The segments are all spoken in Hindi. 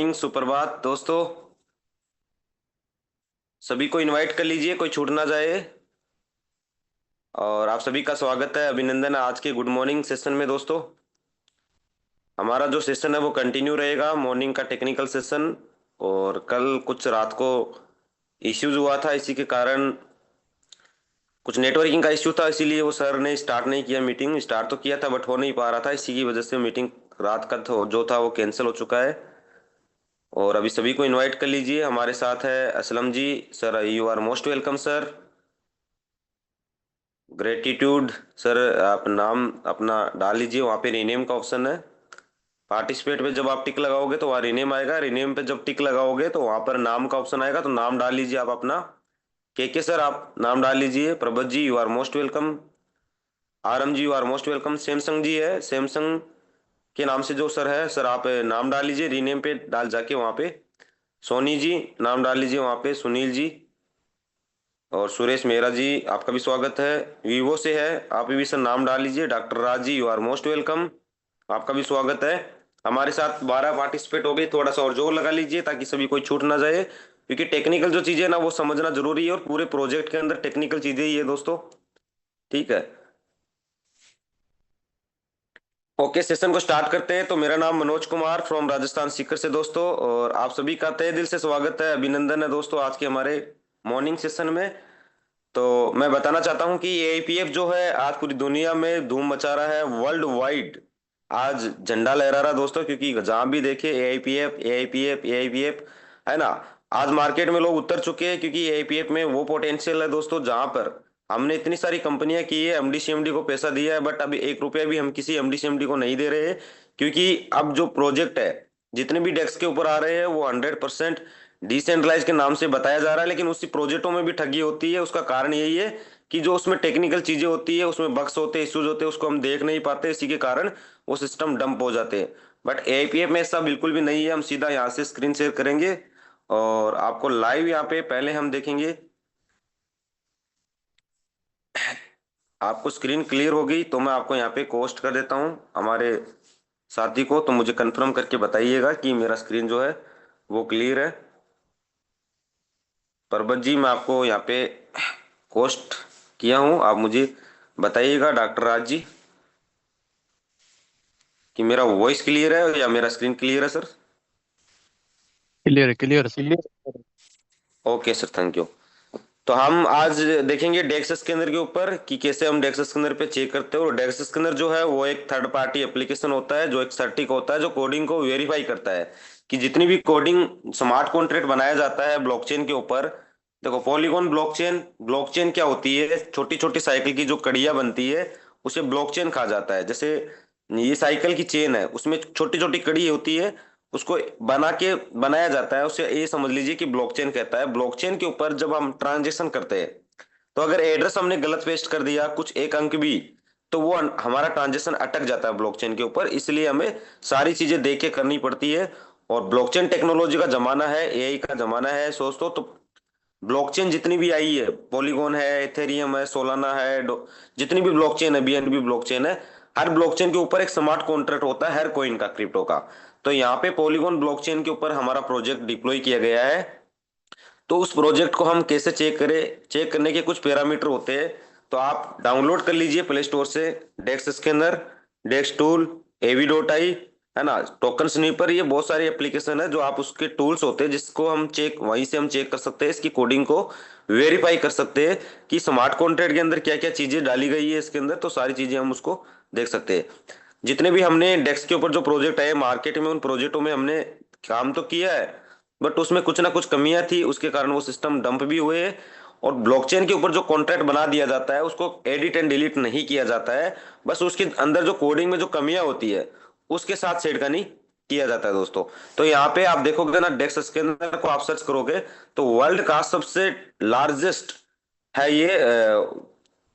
मॉर्निंग, सुप्रभात दोस्तों। सभी को इनवाइट कर लीजिए, कोई छूट ना जाए। और आप सभी का स्वागत है, अभिनंदन है आज के गुड मॉर्निंग सेशन में दोस्तों। हमारा जो सेशन है वो कंटिन्यू रहेगा, मॉर्निंग का टेक्निकल सेशन। और कल कुछ रात को इश्यूज हुआ था, इसी के कारण कुछ नेटवर्किंग का इश्यू था, इसीलिए वो सर ने स्टार्ट नहीं किया। मीटिंग स्टार्ट तो किया था बट हो नहीं पा रहा था, इसी की वजह से मीटिंग रात का जो था वो कैंसिल हो चुका है। और अभी सभी को इनवाइट कर लीजिए। हमारे साथ है Aslam ji. Sir, you are most welcome sir. Gratitude. Sir, आप नाम अपना डाल लीजिए, वहाँ पे रीनेम का ऑप्शन है। पार्टिसिपेट पे जब आप टिक लगाओगे तो वहाँ रीनेम आएगा, रीनेम पे जब टिक लगाओगे तो वहाँ पर नाम का ऑप्शन आएगा, तो नाम डाल लीजिए आप अपना। के सर, आप नाम डाल लीजिए। Prabhat ji, you are most welcome. Aram ji, you are most welcome. Samsung ji है, सैमसंग के नाम से जो सर है, सर आप नाम डाल लीजिए रीनेम पे डाल जाके वहाँ पे। सोनी जी, नाम डाल लीजिए वहाँ पे। सुनील जी और सुरेश मेहरा जी, आपका भी स्वागत है। वीवो से है, आप भी सर नाम डाल लीजिए। Doctor Raj ji, you are most welcome, आपका भी स्वागत है। हमारे साथ 12 पार्टिसिपेट हो गए, थोड़ा सा और जोर लगा लीजिए ताकि सभी कोई छूट ना जाए, क्योंकि टेक्निकल जो चीजें है ना वो समझना जरूरी है, और पूरे प्रोजेक्ट के अंदर टेक्निकल चीजें ही है दोस्तों। ठीक है, ओके, सेशन को स्टार्ट करते हैं। तो मेरा नाम मनोज कुमार फ्रॉम राजस्थान सीकर से दोस्तों, और आप सभी का तहे दिल से स्वागत है, अभिनंदन है दोस्तों आज के हमारे मॉर्निंग सेशन में। तो मैं बताना चाहता हूं कि एआईपीएफ जो है आज पूरी दुनिया में धूम मचा रहा है, वर्ल्ड वाइड आज झंडा लहरा रहा है दोस्तों, क्योंकि जहां भी देखे एआईपीएफ एआईपीएफ एआईपीएफ है ना। आज मार्केट में लोग उतर चुके हैं, क्योंकि एआईपीएफ में वो पोटेंशियल है दोस्तों, जहां पर हमने इतनी सारी कंपनियां की है, एमडी सीएमडी को पैसा दिया है, बट अभी 1 रुपया भी हम किसी एमडी सीएमडी को नहीं दे रहे हैं। क्योंकि अब जो प्रोजेक्ट है, जितने भी डेस्क के ऊपर आ रहे हैं, वो 100% डिसेंट्रलाइज के नाम से बताया जा रहा है, लेकिन उसी प्रोजेक्टों में भी ठगी होती है। उसका कारण यही है कि जो उसमें टेक्निकल चीजें होती है, उसमें बग्स होते हैं, इश्यूज होते हैं, उसको हम देख नहीं पाते, इसी के कारण वो सिस्टम डंप हो जाते हैं। बट एआईपीएफ में ऐसा बिल्कुल भी नहीं है। हम सीधा यहाँ से स्क्रीन शेयर करेंगे और आपको लाइव यहाँ पे पहले हम देखेंगे। आपको स्क्रीन क्लियर हो गई तो मैं आपको यहाँ पे कोस्ट कर देता हूँ हमारे साथी को, तो मुझे कंफर्म करके बताइएगा कि मेरा स्क्रीन जो है वो क्लियर है। परबत जी, मैं आपको यहाँ पे कोस्ट किया हूँ, आप मुझे बताइएगा डॉक्टर राज जी कि मेरा वॉइस क्लियर है या मेरा स्क्रीन क्लियर है सर। क्लियर है, क्लियर है। Okay sir, thank you. तो हम आज देखेंगे डेक्स स्कैनर के ऊपर कि कैसे हम डेक्स स्कैनर पे चेक करते हैं। और डेक्स स्कैनर जो है वो एक थर्ड पार्टी एप्लीकेशन होता है, जो एक सर्टिक होता है, जो कोडिंग को वेरीफाई करता है कि जितनी भी कोडिंग स्मार्ट कॉन्ट्रैक्ट बनाया जाता है ब्लॉकचेन के ऊपर। देखो, पॉलीगॉन ब्लॉकचेन, ब्लॉकचेन क्या होती है, छोटी छोटी साइकिल की जो कड़ियां बनती है उसे ब्लॉकचेन कहा जाता है। जैसे ये साइकिल की चेन है, उसमें छोटी छोटी कड़ी होती है, उसको बना के बनाया जाता है, उसे ये समझ लीजिए कि ब्लॉकचेन कहता है। ब्लॉकचेन के ऊपर जब हम ट्रांजेक्शन करते हैं, तो अगर एड्रेस हमने गलत पेस्ट कर दिया कुछ एक अंक भी, तो वो हमारा ट्रांजेक्शन अटक जाता है ब्लॉकचेन के ऊपर। इसलिए हमें सारी चीजें देख के करनी पड़ती है। और ब्लॉकचेन टेक्नोलॉजी का जमाना है, एआई का जमाना है दोस्तों। तो ब्लॉकचेन जितनी भी आई है, पॉलीगॉन है, एथेरियम है, सोलाना है, जितनी भी ब्लॉकचेन है, बीएनबी ब्लॉकचेन है, हर ब्लॉकचेन के ऊपर एक स्मार्ट कॉन्ट्रैक्ट होता है, हर कॉइन का, क्रिप्टो का। तो यहाँ पे पॉलीगॉन ब्लॉकचेन के ऊपर हमारा प्रोजेक्ट डिप्लॉय किया गया है। तो उस प्रोजेक्ट को हम कैसे चेक करें, चेक करने के कुछ पैरामीटर होते हैं। तो आप डाउनलोड कर लीजिए प्ले स्टोर से Dex scanner, Dex tool, AV dot I, है ना, टोकन स्नीपर, ये बहुत सारी एप्लीकेशन है जो आप उसके टूल्स होते हैं, जिसको हम चेक, वहीं से हम चेक कर सकते हैं, इसकी कोडिंग को वेरीफाई कर सकते हैं कि स्मार्ट कॉन्ट्रैक्ट के अंदर क्या क्या चीजें डाली गई है इसके अंदर। तो सारी चीजें हम उसको देख सकते हैं। जितने भी हमने डेक्स के ऊपर जो प्रोजेक्ट आए मार्केट में, उन प्रोजेक्टों में हमने काम तो किया है, बट उसमें कुछ ना कुछ कमियां थी, उसके कारण वो सिस्टम डंप भी हुए। और ब्लॉकचेन के ऊपर जो कॉन्ट्रैक्ट बना दिया जाता है उसको एडिट एंड डिलीट नहीं किया जाता है, बस उसके अंदर जो कोडिंग में जो कमियां होती है उसके साथ छेड़खानी किया जाता है दोस्तों। तो यहाँ पे आप देखोगे ना, डेक्स स्कैनर को आप सर्च करोगे तो वर्ल्ड का सबसे लार्जेस्ट है ये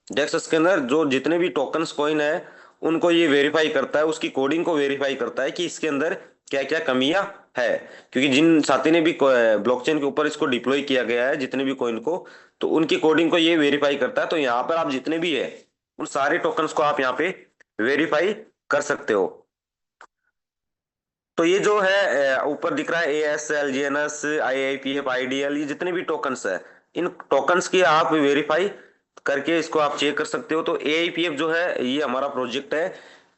डेक्स स्कैनर, जो जितने भी टोकन्स कॉइन है उनको ये वेरीफाई करता है, उसकी कोडिंग को वेरीफाई करता है कि इसके अंदर क्या क्या कमियां है। क्योंकि जिन साथी ने भी ब्लॉकचेन के ऊपर इसको डिप्लॉय किया गया है, जितने भी कॉइन को, तो उनकी कोडिंग को ये वेरीफाई करता है। तो यहाँ पर आप जितने भी है उन सारे टोकन्स को आप यहाँ पे वेरीफाई कर सकते हो। तो ये जो है ऊपर दिख रहा है ASL, GNS, IIPF, IDL, ये जितने भी टोकन्स है, इन टोकन्स की आप वेरीफाई करके इसको आप चेक कर सकते हो। तो AIPF जो है ये हमारा प्रोजेक्ट है,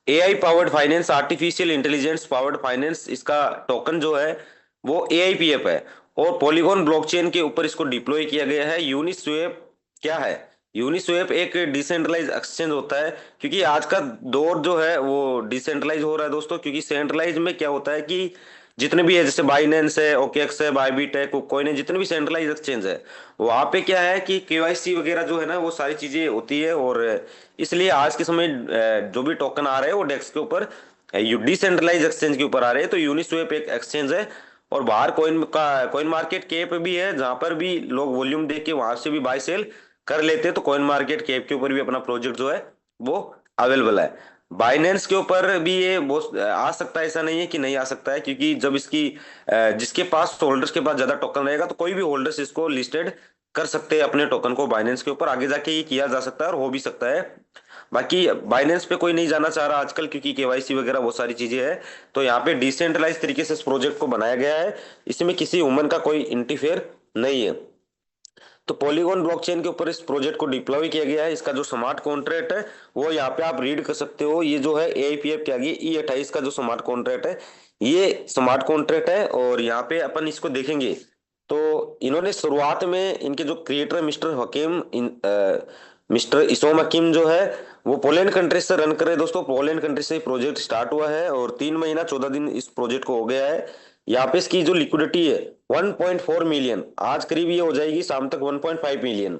AI powered finance, artificial intelligence powered finance, इसका टोकन जो है वो AIPF है। और पॉलीगॉन ब्लॉकचेन के ऊपर इसको डिप्लॉय किया गया है। यूनिस्वेप क्या है? यूनिस्वेप एक डिसेंट्रलाइज एक्सचेंज होता है, क्योंकि आज का दौर जो है वो डिसेंट्रलाइज हो रहा है दोस्तों। क्योंकि सेंट्रलाइज में क्या होता है कि जितने भी है, जैसे बाइनेंस है, OKX है, बायबीट है, कुककॉइन है, जितने भी सेंट्रलाइज एक्सचेंज है, वहां पे क्या है कि KYC वगैरह जो है ना वो सारी चीजें होती है। और इसलिए आज के समय जो भी टोकन आ रहे हैं वो डेक्स के ऊपर डिसेंट्रलाइज एक्सचेंज के ऊपर आ रहे हैं। तो यूनिस्वेप एक एक्सचेंज है, और बाहर कॉइन मार्केट कैप भी है, जहां पर भी लोग वॉल्यूम देख के वहां से भी बाय सेल कर लेते हैं। तो कॉइन मार्केट कैप के ऊपर भी अपना प्रोजेक्ट जो है वो अवेलेबल है। बाइनेंस के ऊपर भी ये बहुत आ सकता है, ऐसा नहीं है कि नहीं आ सकता है, क्योंकि जब इसकी जिसके पास होल्डर्स के पास ज्यादा टोकन रहेगा तो कोई भी होल्डर्स इसको लिस्टेड कर सकते हैं अपने टोकन को बाइनेंस के ऊपर। आगे जाके ये किया जा सकता है और हो भी सकता है। बाकी बाइनेंस पे कोई नहीं जाना चाह रहा आजकल, क्योंकि KYC वगैरह बहुत सारी चीजें हैं। तो यहाँ पे डिसेंट्रलाइज तरीके से इस प्रोजेक्ट को बनाया गया है, इसमें किसी वुमन का कोई इंटरफेयर नहीं है। तो पॉलीगॉन ब्लॉकचेन के ऊपर इस प्रोजेक्ट को डिप्लॉय किया गया है। इसका जो स्मार्ट कॉन्ट्रैक्ट है वो यहाँ पे आप रीड कर सकते हो। ये जो है AIPF के आगे E28 का जो स्मार्ट कॉन्ट्रैक्ट है, ये स्मार्ट कॉन्ट्रैक्ट है। और यहाँ पे अपन इसको देखेंगे तो इन्होंने शुरुआत में इनके जो क्रिएटर मिस्टर इसोम हकीम जो है वो पोलैंड कंट्री से रन कर रहे हैं दोस्तों। पोलैंड कंट्री से प्रोजेक्ट स्टार्ट हुआ है और 3 महीना 14 दिन इस प्रोजेक्ट को हो गया है। यहाँ पे इसकी जो लिक्विडिटी है 1.4 मिलियन, आज करीब ये हो जाएगी शाम तक 1.5 मिलियन।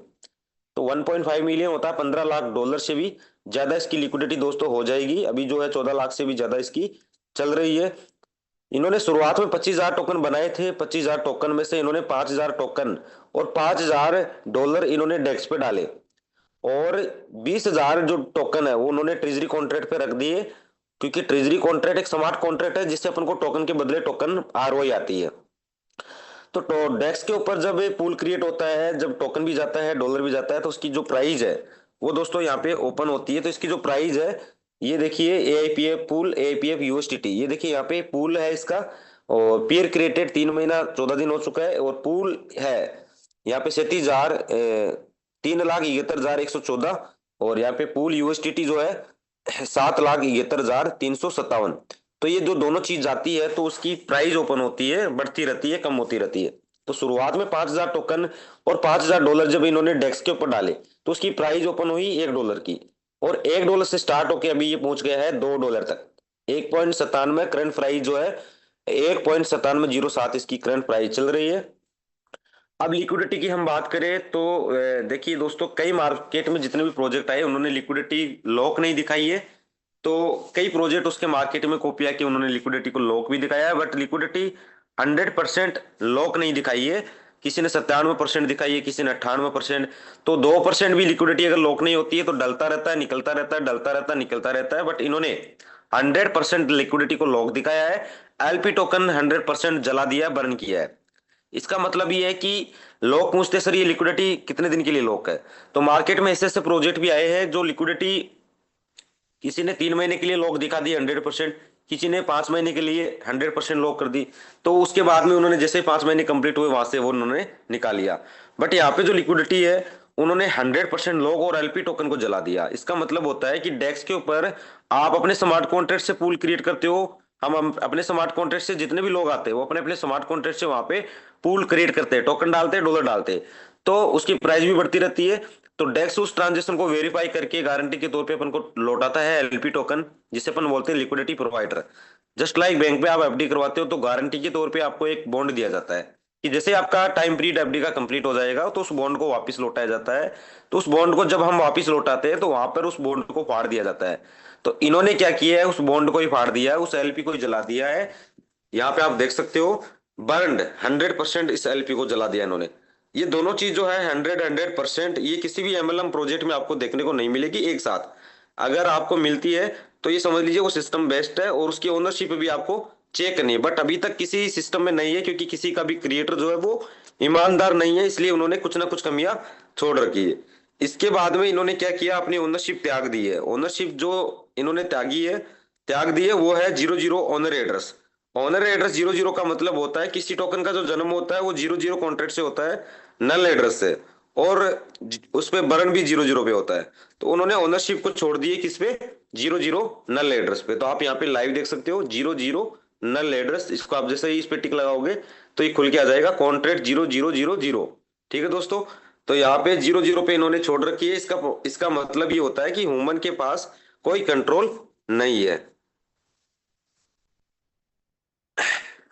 तो 1.5 मिलियन होता है $15 लाख से भी ज्यादा इसकी लिक्विडिटी दोस्तों हो जाएगी। अभी जो है 14 लाख से भी ज्यादा इसकी चल रही है। इन्होंने शुरुआत में 25,000 टोकन बनाए थे। 25,000 टोकन में से इन्होंने 5,000 टोकन और $5,000 इन्होंने डेस्क पे डाले, और 20,000 जो टोकन है वो उन्होंने ट्रेजरी कॉन्ट्रैक्ट पे रख दिए। क्योंकि ट्रेजरी कॉन्ट्रैक्ट एक स्मार्ट कॉन्ट्रैक्ट है जिससे अपन को टोकन के बदले टोकन ROI आती है। तो डेक्स के ऊपर जब पूल क्रिएट होता है, जब टोकन भी जाता है, डॉलर भी जाता है, तो उसकी जो प्राइस है वो दोस्तों यहाँ पे ओपन होती है। तो इसकी जो प्राइस है ये देखिए, AIPF पूल, AIPF USDT, ये देखिए यहाँ पे पूल है इसका। और पेयर क्रिएटेड 3 महीना 14 दिन हो चुका है, और पूल है यहाँ पे 37,000 3,71,114। और यहाँ पे पूल USDT जो है 7,71,357। तो ये जो दोनों चीज जाती है तो उसकी प्राइस ओपन होती है, बढ़ती रहती है, कम होती रहती है। तो शुरुआत में 5,000 टोकन और $5,000 जब इन्होंने डेक्स के ऊपर डाले तो उसकी प्राइस ओपन हुई $1 की। और $1 से स्टार्ट होके अभी ये पहुंच गया है $2 तक। 1.97 करंट प्राइस जो है, 1.9707 इसकी करंट प्राइस चल रही है। अब लिक्विडिटी की हम बात करें तो देखिए दोस्तों, कई मार्केट में जितने भी प्रोजेक्ट आए उन्होंने लिक्विडिटी लॉक नहीं दिखाई है। तो कई प्रोजेक्ट उसके मार्केट में कॉपी आके उन्होंने लिक्विडिटी को लॉक भी दिखाया है, बट लिक्विडिटी 100% लॉक नहीं दिखाई है। किसी ने 97% दिखाई है, किसी ने 98%। तो 2% भी लिक्विडिटी अगर लॉक नहीं होती है तो डलता रहता है, निकलता रहता है, डलता रहता है, निकलता रहता है। बट इन्होंने 100% लिक्विडिटी को लॉक दिखाया है। LP टोकन 100% जला दिया, बर्न किया है। इसका मतलब ये है कि लोग पूछते सर ये लिक्विडिटी कितने दिन के लिए लॉक है। तो मार्केट में ऐसे ऐसे प्रोजेक्ट भी आए हैं जो लिक्विडिटी किसी ने 3 महीने के लिए लॉक दिखा दी 100%, किसी ने 5 महीने के लिए 100% लॉक कर दी। तो उसके बाद में उन्होंने जैसे ही 5 महीने कंप्लीट हुए वहां से वो उन्होंने निकाल लिया। बट यहाँ पे जो लिक्विडिटी है उन्होंने 100% लॉक और LP टोकन को जला दिया। इसका मतलब होता है कि डेक्स के ऊपर आप अपने स्मार्ट कॉन्ट्रैक्ट से पूल क्रिएट करते हो। हम अपने स्मार्ट कॉन्ट्रैक्ट से जितने भी लोग आते हैं वो अपने अपने स्मार्ट कॉन्ट्रैक्ट से वहां पे पूल क्रिएट करते हैं, टोकन डालते हैं, डॉलर डालते हैं। तो उसकी प्राइस भी बढ़ती रहती है। तो डेक्स उस ट्रांजेक्शन को वेरीफाई करके गारंटी के तौर पे अपन को लौटाता है LP टोकन, जिसे अपन बोलते हैं liquidity provider. Just like bank पे आप FD करवाते हो तो गारंटी के तौर पे आपको एक बॉन्ड दिया जाता है कि जैसे आपका टाइम पीरियड FD का कंप्लीट हो जाएगा तो उस बॉन्ड को वापस लौटाया जाता है। तो उस बॉन्ड को जब हम वापस लौटाते हैं तो वहां पर उस बॉन्ड को फाड़ दिया जाता है। तो इन्होंने क्या किया है, उस बॉन्ड को ही फाड़ दिया है, उस LP को ही जला दिया है। यहाँ पे आप देख सकते हो, बर्न्ड 100% इस LP को जला दिया इन्होंने। ये दोनों चीज जो है 100% ये किसी भी MLM प्रोजेक्ट में आपको देखने को नहीं मिलेगी एक साथ। अगर आपको मिलती है तो ये समझ लीजिए वो सिस्टम बेस्ट है, और उसकी ओनरशिप भी आपको चेक करनी है। बट अभी तक किसी सिस्टम में नहीं है, क्योंकि किसी का भी क्रिएटर जो है वो ईमानदार नहीं है, इसलिए उन्होंने कुछ ना कुछ कमियां छोड़ रखी है। इसके बाद में इन्होंने क्या किया, अपनी ओनरशिप त्याग दी है। ओनरशिप जो इन्होंने त्यागी है, त्याग दी है वो है 00 ओनर एड्रेस। ऑनर एड्रेस 00 का मतलब होता है किसी टोकन का जो जन्म होता है वो 00 कॉन्ट्रैक्ट से होता है, नल एड्रेस से, और उस पे बर्न भी 00 पे होता है। तो उन्होंने ओनरशिप को छोड़ दी है किस पे, 00 नल एड्रेस पे। तो आप यहाँ पे लाइव देख सकते हो 00 नल एड्रेस, इसको आप जैसे ही इस पे टिक लगाओगे तो ये खुल के आ जाएगा कॉन्ट्रैक्ट 0000। ठीक है दोस्तों, तो यहाँ पे 00 पे इन्होंने छोड़ रखी है। इसका इसका मतलब ये होता है कि ह्यूमन के पास कोई कंट्रोल नहीं है।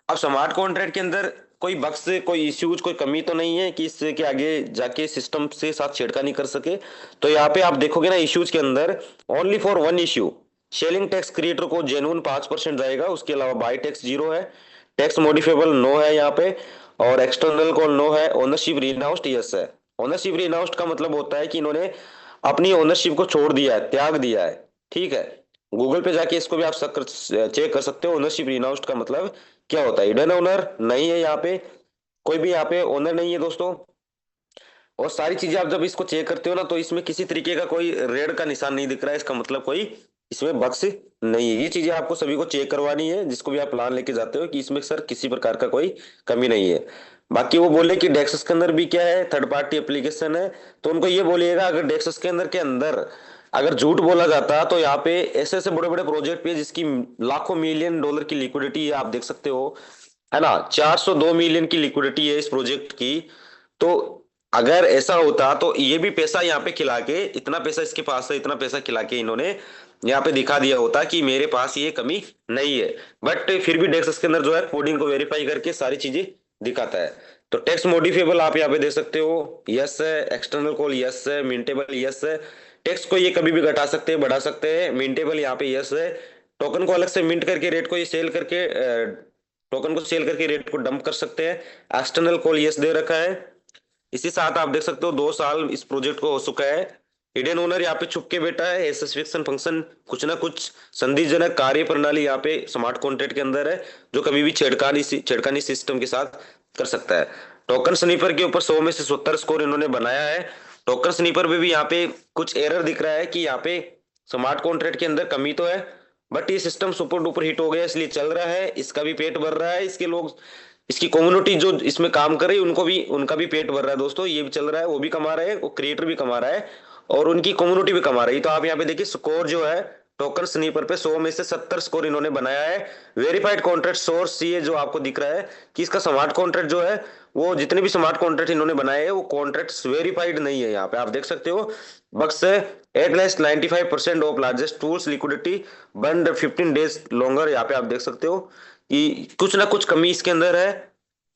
अब स्मार्ट कॉन्ट्रैक्ट के अंदर कोई बग्स, कोई इश्यूज, कोई कमी तो नहीं है कि इससे के आगे जाके सिस्टम से साथ छेड़खानी कर सके। तो यहाँ पे आप देखोगे ना इश्यूज के अंदर, only for one issue selling tax creator को जेन्युइन 5% जाएगा, उसके अलावा बाई टैक्स 0 है, टैक्स मॉडिफेबल नो है यहाँ पे, और एक्सटर्नल को नो है, ओनरशिप रिनाउंस्ड यस है। ओनरशिप रिनाउंस्ड का मतलब होता है कि इन्होंने अपनी ओनरशिप को छोड़ दिया है, त्याग दिया है। ठीक है, गूगल पे जाके इसको भी आप चेक कर सकते हो, ओनरशिप रिनाउंस्ड का मतलब क्या होता है। हिडन ओनर नहीं है यहाँ पे, कोई भी यहाँ पे ओनर नहीं है दोस्तों। और सारी चीजें आप जब इसको चेक करते हो ना, तो इसमें किसी तरीके का कोई रेड का निशान नहीं दिख रहा है, इसका मतलब कोई इसमें बक्स नहीं है। ये चीजें आपको सभी को चेक करवानी है जिसको भी आप प्लान लेके जाते हो, कि इसमें सर किसी प्रकार का कोई कमी नहीं है। बाकी वो बोले कि डेक्सस के अंदर भी क्या है, थर्ड पार्टी एप्लीकेशन है, तो उनको ये बोलिएगा अगर डेक्सस के अंदर अगर झूठ बोला जाता तो यहाँ पे ऐसे ऐसे बड़े बड़े प्रोजेक्ट पे जिसकी लाखों मिलियन डॉलर की लिक्विडिटी है, आप देख सकते हो, है ना, 402 मिलियन की लिक्विडिटी है इस प्रोजेक्ट की। तो अगर ऐसा होता तो ये भी पैसा यहाँ पे खिला के, इतना पैसा इसके पास है, इतना पैसा खिला के इन्होंने यहाँ पे दिखा दिया होता कि मेरे पास ये कमी नहीं है। बट फिर भी डेक्स के अंदर जो है कोडिंग को वेरीफाई करके सारी चीजें दिखाता है। तो टेक्स्ट मॉडिफिएबल आप यहाँ पे देख सकते हो, यस है, एक्सटर्नल कॉल यस है, मिंटेबल यस है, टेक्स्ट को ये कभी भी घटा सकते हैं, बढ़ा सकते हैं, मिंटेबल यहाँ पे यस है, टोकन को अलग से मिंट करके रेट को ये सेल करके, टोकन को सेल करके रेट को डंप कर सकते हैं, एक्सटर्नल कॉल यस दे रखा है। इसी साथ आप देख सकते हो 2 साल इस प्रोजेक्ट को हो चुका है। हिडन ओनर यहाँ पे छुप के बैठा है, सस्पेक्शन फंक्शन कुछ ना कुछ संदेहजनक कार्य प्रणाली यहाँ पे स्मार्ट कॉन्ट्रैक्ट के अंदर है, जो कभी भी छेड़खानी सिस्टम के साथ कर सकता है। टोकन स्नीपर के ऊपर 100 में से 70 स्कोर इन्होंने बनाया है। टोकन स्नीपर में भी यहाँ पे कुछ एरर दिख रहा है कि यहाँ पे स्मार्ट कॉन्ट्रैक्ट के अंदर कमी तो है, बट ये सिस्टम सुपर डुपर हिट हो गया इसलिए चल रहा है, इसका भी पेट भर रहा है, इसके लोग, इसकी कम्युनिटी जो इसमें काम कर रही है उनको भी, उनका भी पेट भर रहा है दोस्तों, ये भी चल रहा है, वो भी कमा रहे हैं, वो क्रिएटर भी कमा रहा है, और उनकी कम्युनिटी भी कमा रही है। तो आप यहाँ पे देखिए स्कोर जो है टोकन स्नीपर पे 100 में से 70 स्कोर इन्होंने बनाया है। वेरीफाइड कॉन्ट्रैक्ट सोर्स ये जो आपको दिख रहा है कि इसका स्मार्ट कॉन्ट्रैक्ट जो है, वो जितने भी स्मार्ट कॉन्ट्रैक्ट इन्होंने बनाए हैं वो कॉन्ट्रैक्ट वेरीफाइड नहीं है। यहाँ पे आप देख सकते हो bucks at least 95% of largest tools liquidity बंद 15 डेज लॉन्गर, यहाँ पे आप देख सकते हो कि कुछ ना कुछ कमी इसके अंदर है।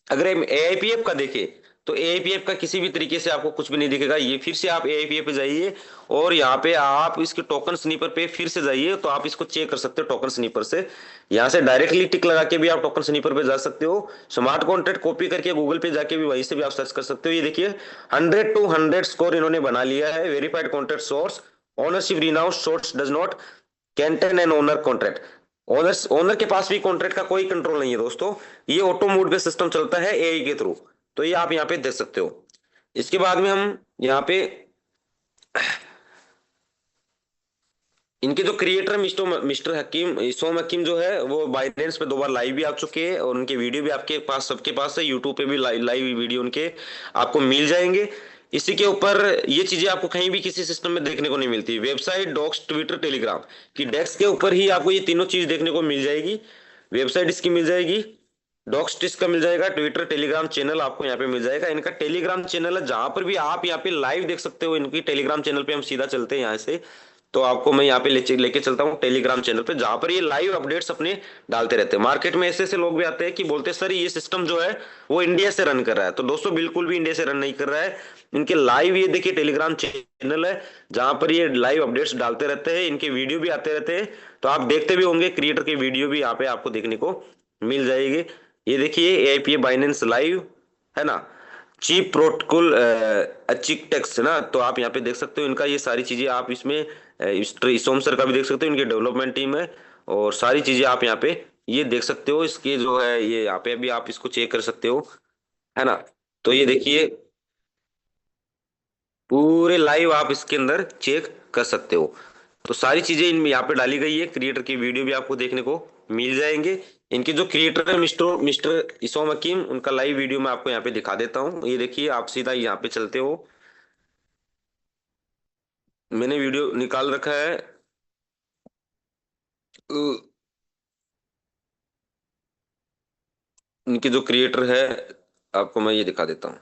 अगर हम एआईपीएफ का देखें तो एआईपीएफ का किसी भी तरीके से आपको कुछ भी नहीं दिखेगा। ये फिर से आप एआईपीएफ पे जाइए और यहाँ पे आप इसके टोकन स्नीपर पे फिर से जाइए, तो आप इसको चेक कर सकते हो टोकन स्नीपर से। यहाँ से डायरेक्टली टिक लगा के भी आप टोकन स्नीपर पे जा सकते हो, स्मार्ट कॉन्ट्रैक्ट कॉपी करके गूगल पे जाके भी वहीं से भी आप सर्च कर सकते हो। ये देखिए 100 to 100 स्कोर इन्होंने बना लिया है। Verified contract source ownership renounced source does not Canton and owner contract, owner के पास भी कॉन्ट्रैक्ट का कोई कंट्रोल नहीं है दोस्तों, ये ऑटो मोड पे सिस्टम चलता है एआई के थ्रू। तो ये आप यहाँ पे देख सकते हो। इसके बाद में हम यहाँ पे इनके जो क्रिएटर मिस्टर मिस्टर हकीम सोम हकीम जो है वो बाइडेंस पे 2 बार लाइव भी आ चुके हैं, और उनके वीडियो भी आपके पास सबके पास है, यूट्यूब पे भी लाइव वीडियो उनके आपको मिल जाएंगे। इसी के ऊपर ये चीजें आपको कहीं भी किसी सिस्टम में देखने को नहीं मिलती, वेबसाइट, डॉक्स, ट्विटर, टेलीग्राम की डेस्क के ऊपर ही आपको ये तीनों चीज देखने को मिल जाएगी। वेबसाइट इसकी मिल जाएगी, डॉक्स का मिल जाएगा, ट्विटर टेलीग्राम चैनल आपको यहाँ पे मिल जाएगा। इनका टेलीग्राम चैनल है जहां पर भी आप यहाँ पे लाइव देख सकते हो। इनकी टेलीग्राम चैनल पे हम सीधा चलते हैं यहाँ से, तो आपको मैं यहाँ पे लेके चलता हूँ टेलीग्राम चैनल पे, जहां पर ये लाइव अपडेट्स अपने डालते रहते हैं। मार्केट में ऐसे ऐसे लोग भी आते हैं कि बोलते हैं सर ये सिस्टम जो है वो इंडिया से रन कर रहा है, तो दोस्तों बिल्कुल भी इंडिया से रन नहीं कर रहा है। इनके लाइव ये देखिए टेलीग्राम चैनल है जहां पर ये लाइव अपडेट्स डालते रहते हैं, इनके वीडियो भी आते रहते हैं, तो आप देखते भी होंगे, क्रिएटर की वीडियो भी यहाँ पे आपको देखने को मिल जाएगी। ये देखिए एआईपीए बाइनेंस लाइव, है ना, चीप प्रोटोकॉल अचिक टेक्स, है ना, तो आप यहाँ पे देख सकते हो इनका ये सारी चीजें, आप इसमें सोम सर का भी देख सकते हो, इनकी डेवलपमेंट टीम है, और सारी चीजें आप यहाँ पे ये देख सकते हो। इसके जो है ये यहाँ पे भी आप इसको चेक कर सकते हो, है ना। तो ये देखिए पूरे लाइव आप इसके अंदर चेक कर सकते हो। तो सारी चीजें इनमें यहाँ पे डाली गई है, क्रिएटर की वीडियो भी आपको देखने को मिल जाएंगे। इनके जो क्रिएटर है मिस्टर मिस्टर इसोम हकीम, उनका लाइव वीडियो मैं आपको यहाँ पे दिखा देता हूँ। ये देखिए, आप सीधा यहाँ पे चलते हो, मैंने वीडियो निकाल रखा है। अ, इनके जो क्रिएटर है, आपको मैं ये दिखा देता हूँ।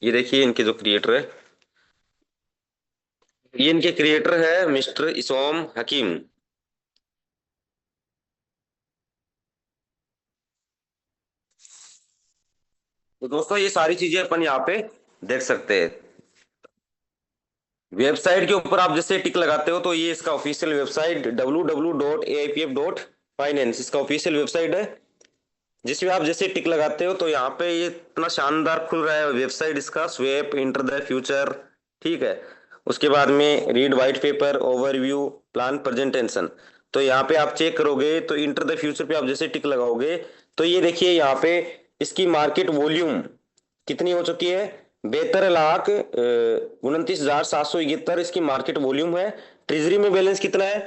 ये देखिए इनके जो क्रिएटर है, ये इनके क्रिएटर है मिस्टर इसोम हकीम। तो दोस्तों ये सारी चीजें अपन यहाँ पे देख सकते हैं। वेबसाइट के ऊपर आप जैसे टिक लगाते हो तो ये इसका ऑफिशियल वेबसाइट www.aipf.finance इसका ऑफिशियल वेबसाइट है। जिसमें आप जैसे टिक लगाते हो तो यहाँ पे ये इतना शानदार खुल रहा है वेबसाइट इसका, स्वेप इंटर द फ्यूचर, ठीक है। उसके बाद में read white paper, overview, plan presentation. तो यहाँ पे आप चेक करोगे तो इंटर द फ्यूचर पे आप जैसे टिक लगाओगे तो ये देखिए यहाँ पे इसकी मार्केट वॉल्यूम कितनी हो चुकी है, 72,29,771 इसकी मार्केट वॉल्यूम है। ट्रेजरी में बैलेंस कितना है,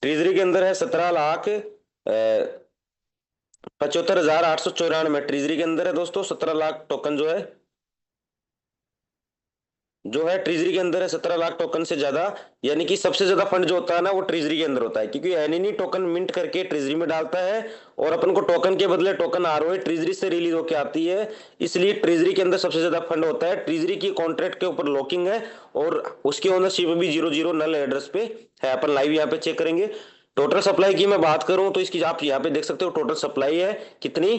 ट्रेजरी के अंदर है 17,75,894 ट्रेजरी के अंदर है दोस्तों। 17 लाख टोकन जो है ट्रेजरी के अंदर है, 17 लाख टोकन से ज्यादा। यानी कि सबसे ज्यादा फंड जो होता है ना वो ट्रेजरी के अंदर होता है, क्योंकि एनएनई टोकन मिंट करके ट्रेजरी में डालता है और अपन को टोकन के बदले टोकन आरओए ट्रेजरी से रिलीज होके आती है। इसलिए ट्रेजरी के अंदर सबसे ज्यादा फंड होता है। ट्रेजरी की कॉन्ट्रैक्ट के ऊपर लॉकिंग है और उसकी ओनरशिप भी 00 नल एड्रेस पे है। अपन लाइव यहाँ पे चेक करेंगे। टोटल सप्लाई की मैं बात करूं तो इसकी आप यहाँ पे देख सकते हो, टोटल सप्लाई है कितनी,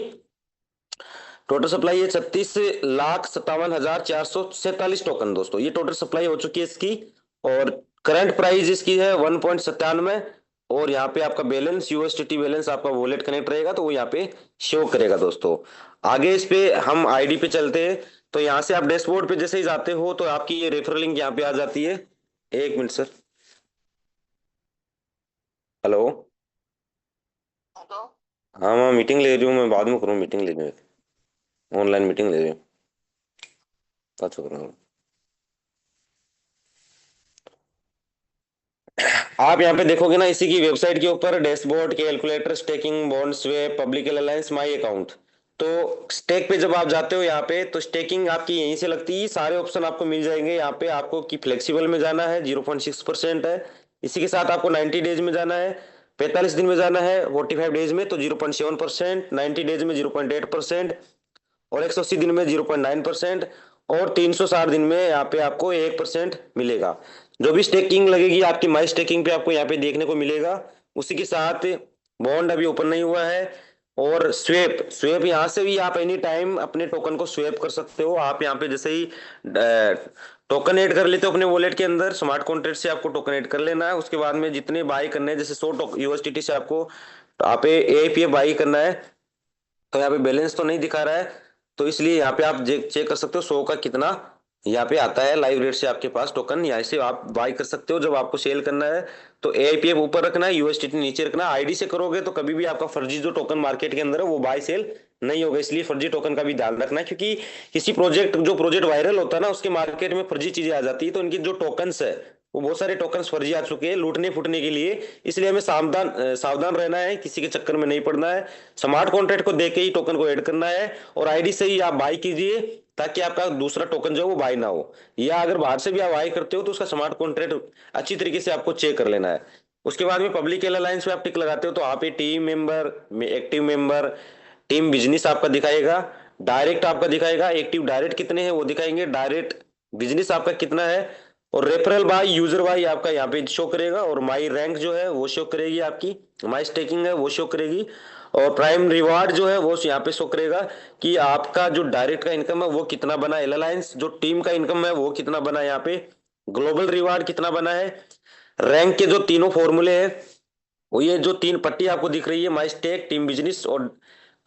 टोटल सप्लाई है 36,57,447 टोकन दोस्तों, ये टोटल सप्लाई हो चुकी है इसकी। और करंट प्राइस इसकी है 1.97। और यहाँ पे आपका बैलेंस यूएसटीटी बैलेंस आपका वॉलेट कनेक्ट रहेगा तो वो यहाँ पे शो करेगा दोस्तों। आगे इस पे हम आईडी पे चलते हैं। तो यहाँ से आप डैशबोर्ड पे जैसे ही जाते हो तो आपकी ये रेफरल लिंक यहाँ पे आ जाती है। एक मिनट सर। हेलो। हाँ मैं मीटिंग ले रही हूँ, मैं बाद में करूँ, मीटिंग ले रही हूँ, ऑनलाइन मीटिंग ले रही हूँ, बात कर रहा हूँ। आप यहाँ पे देखोगे ना, इसी की वेबसाइट के ऊपर dashboard, calculator, staking, bond swap, public alliance, my account. तो स्टेक पे जब आप जाते हो यहाँ पे तो स्टेकिंग आपकी यहीं से लगती है। सारे ऑप्शन आपको मिल जाएंगे यहाँ पे। आपको कि फ्लेक्सिबल में जाना है 0.6% है। इसी के साथ आपको 90 डेज में जाना है, 45 दिन में जाना है, 45 डेज में तो 0.7%, 90 डेज में 0.8%, और 180 दिन में 0.9%, और 360 दिन में यहाँ पे आपको 1% मिलेगा। जो भी स्टेकिंग लगेगी आपकी माई स्टेकिंग पे आपको यहाँ पे देखने को मिलेगा। उसी के साथ बॉन्ड अभी ओपन नहीं हुआ है। और स्वेप स्वेप यहाँ से भी आप एनी टाइम अपने टोकन को स्वेप कर सकते हो। आप यहाँ पे जैसे ही टोकन ऐड कर लेते हो अपने वॉलेट के अंदर, स्मार्ट कॉन्ट्रैक्ट से आपको टोकन ऐड कर लेना है। उसके बाद में जितने बाई करने हैं, जैसे 100 यूएसडीटी से आपको आप एपीएफ बाई करना है, तो यहाँ पे बैलेंस तो नहीं दिखा रहा है, तो इसलिए यहाँ पे आप चेक कर सकते हो 100 का कितना यहाँ पे आता है लाइव रेट से आपके पास टोकन। यहाँ से आप बाय कर सकते हो। जब आपको सेल करना है तो एआईपीएफ ऊपर रखना है, यूएसडीटी नीचे रखना है। आईडी से करोगे तो कभी भी आपका फर्जी जो टोकन मार्केट के अंदर है वो बाय सेल नहीं होगा, इसलिए फर्जी टोकन का भी ध्यान रखना है। क्योंकि किसी प्रोजेक्ट वायरल होता है ना, उसके मार्केट में फर्जी चीजें आ जाती है, तो इनकी जो टोकन्स है वो बहुत सारे टोकन्स फर्जी आ चुके हैं लूटने फूटने के लिए। इसलिए हमें सावधान सावधान रहना है, किसी के चक्कर में नहीं पड़ना है। स्मार्ट कॉन्ट्रैक्ट को देख के ही टोकन को ऐड करना है और आईडी से ही आप बाय कीजिए, ताकि आपका दूसरा टोकन जो है वो बाय ना हो। या अगर बाहर से भी आप बाय करते हो तो उसका स्मार्ट कॉन्ट्रैक्ट अच्छी तरीके से आपको चेक कर लेना है। उसके बाद में पब्लिक अलायंस पे आप टिक लगाते हो तो आप ये team member, active member, team business आपका दिखाएगा, डायरेक्ट आपका दिखाएगा, एक्टिव डायरेक्ट कितने हैं वो दिखाएंगे, डायरेक्ट बिजनेस आपका कितना है, और रेफरल बाय यूजर बाय आपका यहाँ पे शो करेगा, और माई रैंक जो है वो शो करेगी, आपकी माई स्टेकिंग है वो शो करेगी, और प्राइम रिवार्ड जो है वो यहाँ पे शो करेगा कि आपका जो डायरेक्ट का इनकम है वो कितना बना, एल अलायंस जो टीम का इनकम है वो कितना बना, यहाँ पे ग्लोबल रिवार्ड कितना बना है। रैंक के जो तीनों फॉर्मूले हैं वो ये जो तीन पट्टी आपको दिख रही है, माई स्टेक, टीम बिजनेस और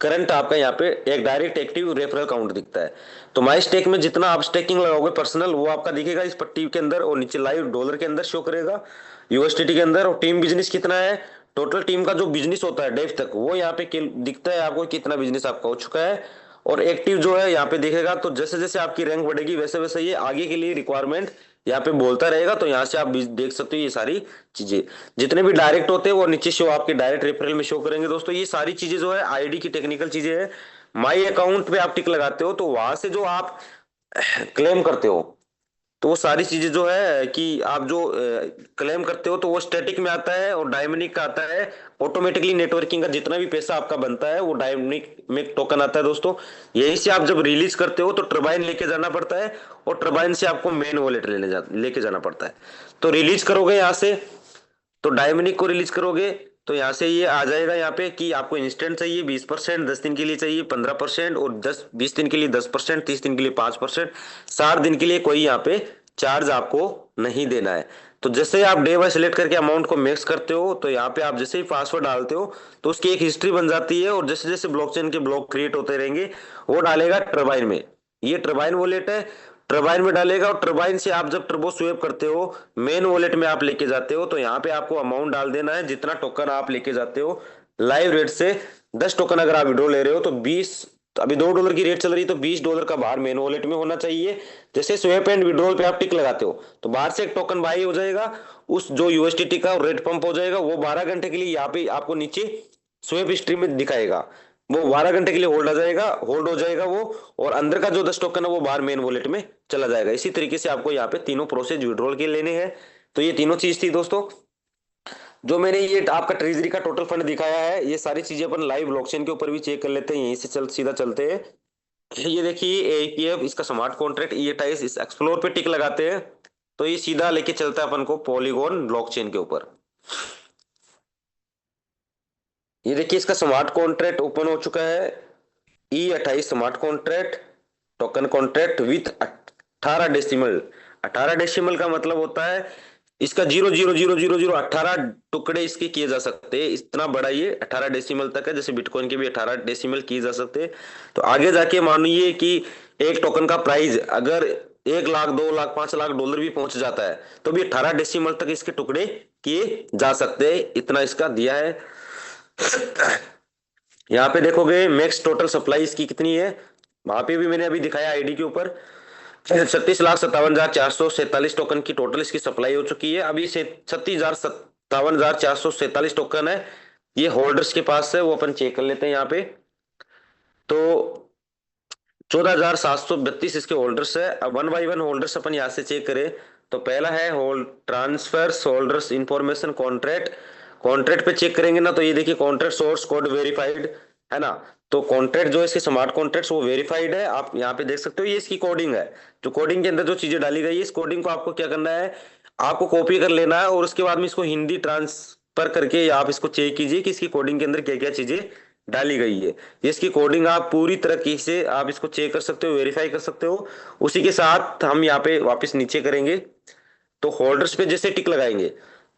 करंट, आपका यहाँ पे एक डायरेक्ट एक्टिव रेफरल काउंट दिखता है। तो माई स्टेक में जितना आप स्टेकिंग लगाओगे पर्सनल वो आपका दिखेगा इस पट्टी के अंदर, और नीचे लाइव डॉलर के अंदर शो करेगा, यूएसडीटी के अंदर। और टीम बिजनेस कितना है, टोटल टीम का जो बिजनेस होता है डेफ तक वो यहाँ पे दिखता है आपको, कितना बिजनेस आपका हो चुका है। और एक्टिव जो है यहाँ पे दिखेगा। तो जैसे जैसे आपकी रैंक बढ़ेगी वैसे वैसे ये आगे के लिए रिक्वायरमेंट यहाँ पे बोलता रहेगा, तो यहाँ से आप भी देख सकते हो ये सारी चीजें। जितने भी डायरेक्ट होते हैं वो नीचे शो, आपके डायरेक्ट रेफरल में शो करेंगे दोस्तों। ये सारी चीजें जो है आईडी की टेक्निकल चीजें है। माई अकाउंट पे आप टिक लगाते हो तो वहां से जो आप क्लेम करते हो, तो वो सारी चीजें जो है कि आप जो क्लेम करते हो तो वो स्टैटिक में आता है, और डायमंडिक का आता है ऑटोमेटिकली। नेटवर्किंग का जितना भी पैसा आपका बनता है वो डायमंडिक में टोकन आता है दोस्तों। यहीं से आप जब रिलीज करते हो तो टर्बाइन लेके जाना पड़ता है, और टर्बाइन से आपको मेन वॉलेट लेके जाना पड़ता है। तो रिलीज करोगे यहाँ से, तो डायमंडिक को रिलीज करोगे तो यहाँ से ये आ जाएगा यहाँ पे कि आपको इंस्टेंट चाहिए 20%, 10 दिन के लिए चाहिए 15%, और 20 दिन के लिए 10%, 30 दिन के लिए 5%, 60 दिन के लिए कोई यहाँ पे चार्ज आपको नहीं देना है। तो जैसे आप डे बाय सिलेक्ट करके अमाउंट को मिक्स करते हो, तो यहाँ पे आप जैसे ही पासवर्ड डालते हो तो उसकी एक हिस्ट्री बन जाती है, और जैसे जैसे ब्लॉकचेन के ब्लॉक क्रिएट होते रहेंगे वो डालेगा टर्बाइन में। ये टर्बाइन वॉलेट है, टर्बाइन में डालेगा, और टर्बाइन से आप जब टर्बो स्वेप करते हो मेन वॉलेट में आप लेके जाते हो, तो यहाँ पे आपको अमाउंट डाल देना है जितना टोकन आप लेके जाते हो लाइव रेट से। 10 टोकन अगर आप विड्रॉ ले रहे हो तो 20, तो अभी $2 की रेट चल रही है तो $20 का बाहर मेन वॉलेट में होना चाहिए। जैसे स्वेप एंड विड्रॉल पे आप टिक लगाते हो तो बाहर से एक टोकन बाई हो जाएगा, उस जो यूएसडीटी का रेट पंप हो जाएगा, वो 12 घंटे के लिए यहाँ पे आपको नीचे स्वेप हिस्ट्री में दिखाएगा। वो 12 घंटे के लिए होल्ड आ जाएगा, होल्ड हो जाएगा वो, और अंदर का जो 10 टोकन है वो बाहर मेन वॉलेट में चला जाएगा। इसी तरीके से आपको यहाँ पे तीनों प्रोसेस विड्रॉल के लेने हैं। तो ये तीनों चीज थी दोस्तों, जो मैंने ये आपका ट्रेजरी का टोटल फंड दिखाया है। ये सारी चीजें अपन लाइव ब्लॉकचेन के ऊपर भी चेक कर लेते हैं, यहीं से सीधा चलते हैं। ये देखिए एपीएफ, इसका स्मार्ट कॉन्ट्रैक्ट ईएटाइस, इस एक्सप्लोर पे टिक लगाते हैं तो ये सीधा लेके चलता है अपन को पॉलीगॉन ब्लॉकचेन के ऊपर। ये देखिए इसका स्मार्ट कॉन्ट्रैक्ट ओपन हो चुका है, E28 smart contract, token contract with 18 decimal. 18 decimal का मतलब होता है इसका 0.0000018 टुकड़े इसके किए जा सकते हैं। इतना बड़ा ये 18 डेसिमल तक है, जैसे बिटकॉइन के भी 18 डेसिमल किए जा सकते हैं। तो आगे जाके मानिए कि एक टोकन का प्राइस अगर 1 लाख, 2 लाख, $5 लाख भी पहुंच जाता है तो भी 18 डेसिमल तक इसके टुकड़े किए जा सकते हैं। इतना इसका दिया है। यहाँ पे देखोगे मैक्स टोटल सप्लाई इसकी कितनी है, वहां पे भी मैंने अभी दिखाया आईडी के ऊपर। 36,57,447 टोकन की टोटल इसकी सप्लाई हो चुकी है। अभी से 36,57,447 टोकन है ये होल्डर्स के पास है, वो अपन चेक कर लेते हैं यहाँ पे। तो 14,732 इसके होल्डर्स है। अब वन बाई वन होल्डर्स अपन यहाँ से चेक करें तो पहला है hold transfer holders information contract. Contract पे चेक करेंगे ना तो ये देखिए कॉन्ट्रैक्ट सोर्स कोड वेरीफाइड है ना। तो कॉन्ट्रैक्ट जो है इसके स्मार्ट कॉन्ट्रैक्ट्स वो वेरीफाइड है, आप यहाँ पे देख सकते हो। ये इसकी कोडिंग है, जो कोडिंग के अंदर जो चीजें डाली गई है, इस कोडिंग को आपको क्या करना है, आपको कॉपी कर लेना है, और उसके बाद में इसको हिंदी ट्रांसफर करके आप इसको चेक कीजिए कि इसकी कोडिंग के अंदर क्या क्या चीजें डाली गई है। इसकी कोडिंग आप पूरी तरीके से आप इसको चेक कर सकते हो, वेरीफाई कर सकते हो। उसी के साथ हम यहाँ पे वापस नीचे करेंगे तो होल्डर्स पे जैसे टिक लगाएंगे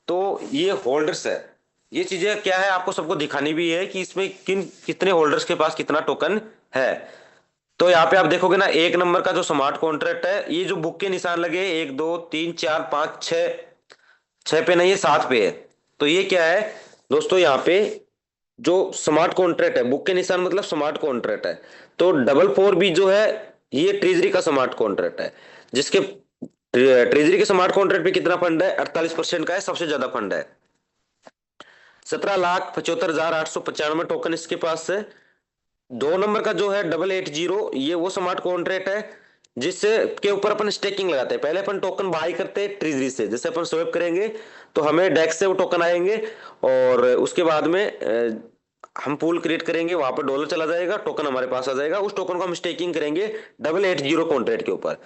तो ये होल्डर्स है। ये चीजें क्या है आपको सबको दिखानी भी है कि इसमें कितने होल्डर्स के पास कितना टोकन है। तो यहाँ पे आप देखोगे ना 1 नंबर का जो स्मार्ट कॉन्ट्रैक्ट है, ये जो बुक के निशान लगे 1 2 3 4 5 6, 6 पे नहीं है 7 पे है। तो ये क्या है दोस्तों, यहाँ पे जो स्मार्ट कॉन्ट्रैक्ट है, बुक के निशान मतलब स्मार्ट कॉन्ट्रैक्ट है। तो 444 भी जो है ये ट्रेजरी का स्मार्ट कॉन्ट्रैक्ट है, जिसके ट्रेजरी के स्मार्ट कॉन्ट्रैक्ट पे कितना फंड है, 48% का है, सबसे ज्यादा फंड है। 17,75,895 टोकन इसके पास है। 2 नंबर का जो है 880, ये वो स्मार्ट कॉन्ट्रैक्ट है जिससे के ऊपर अपन स्टेकिंग लगाते हैं। पहले अपन टोकन बाई करते हैं ट्रेजरी से, जैसे अपन स्वैप करेंगे तो हमें डेक्स से वो टोकन आएंगे, और उसके बाद में हम पूल क्रिएट करेंगे, वहां पर डॉलर चला जाएगा, टोकन हमारे पास आ जाएगा, उस टोकन को हम स्टेकिंग करेंगे 880 कॉन्ट्रैक्ट के ऊपर।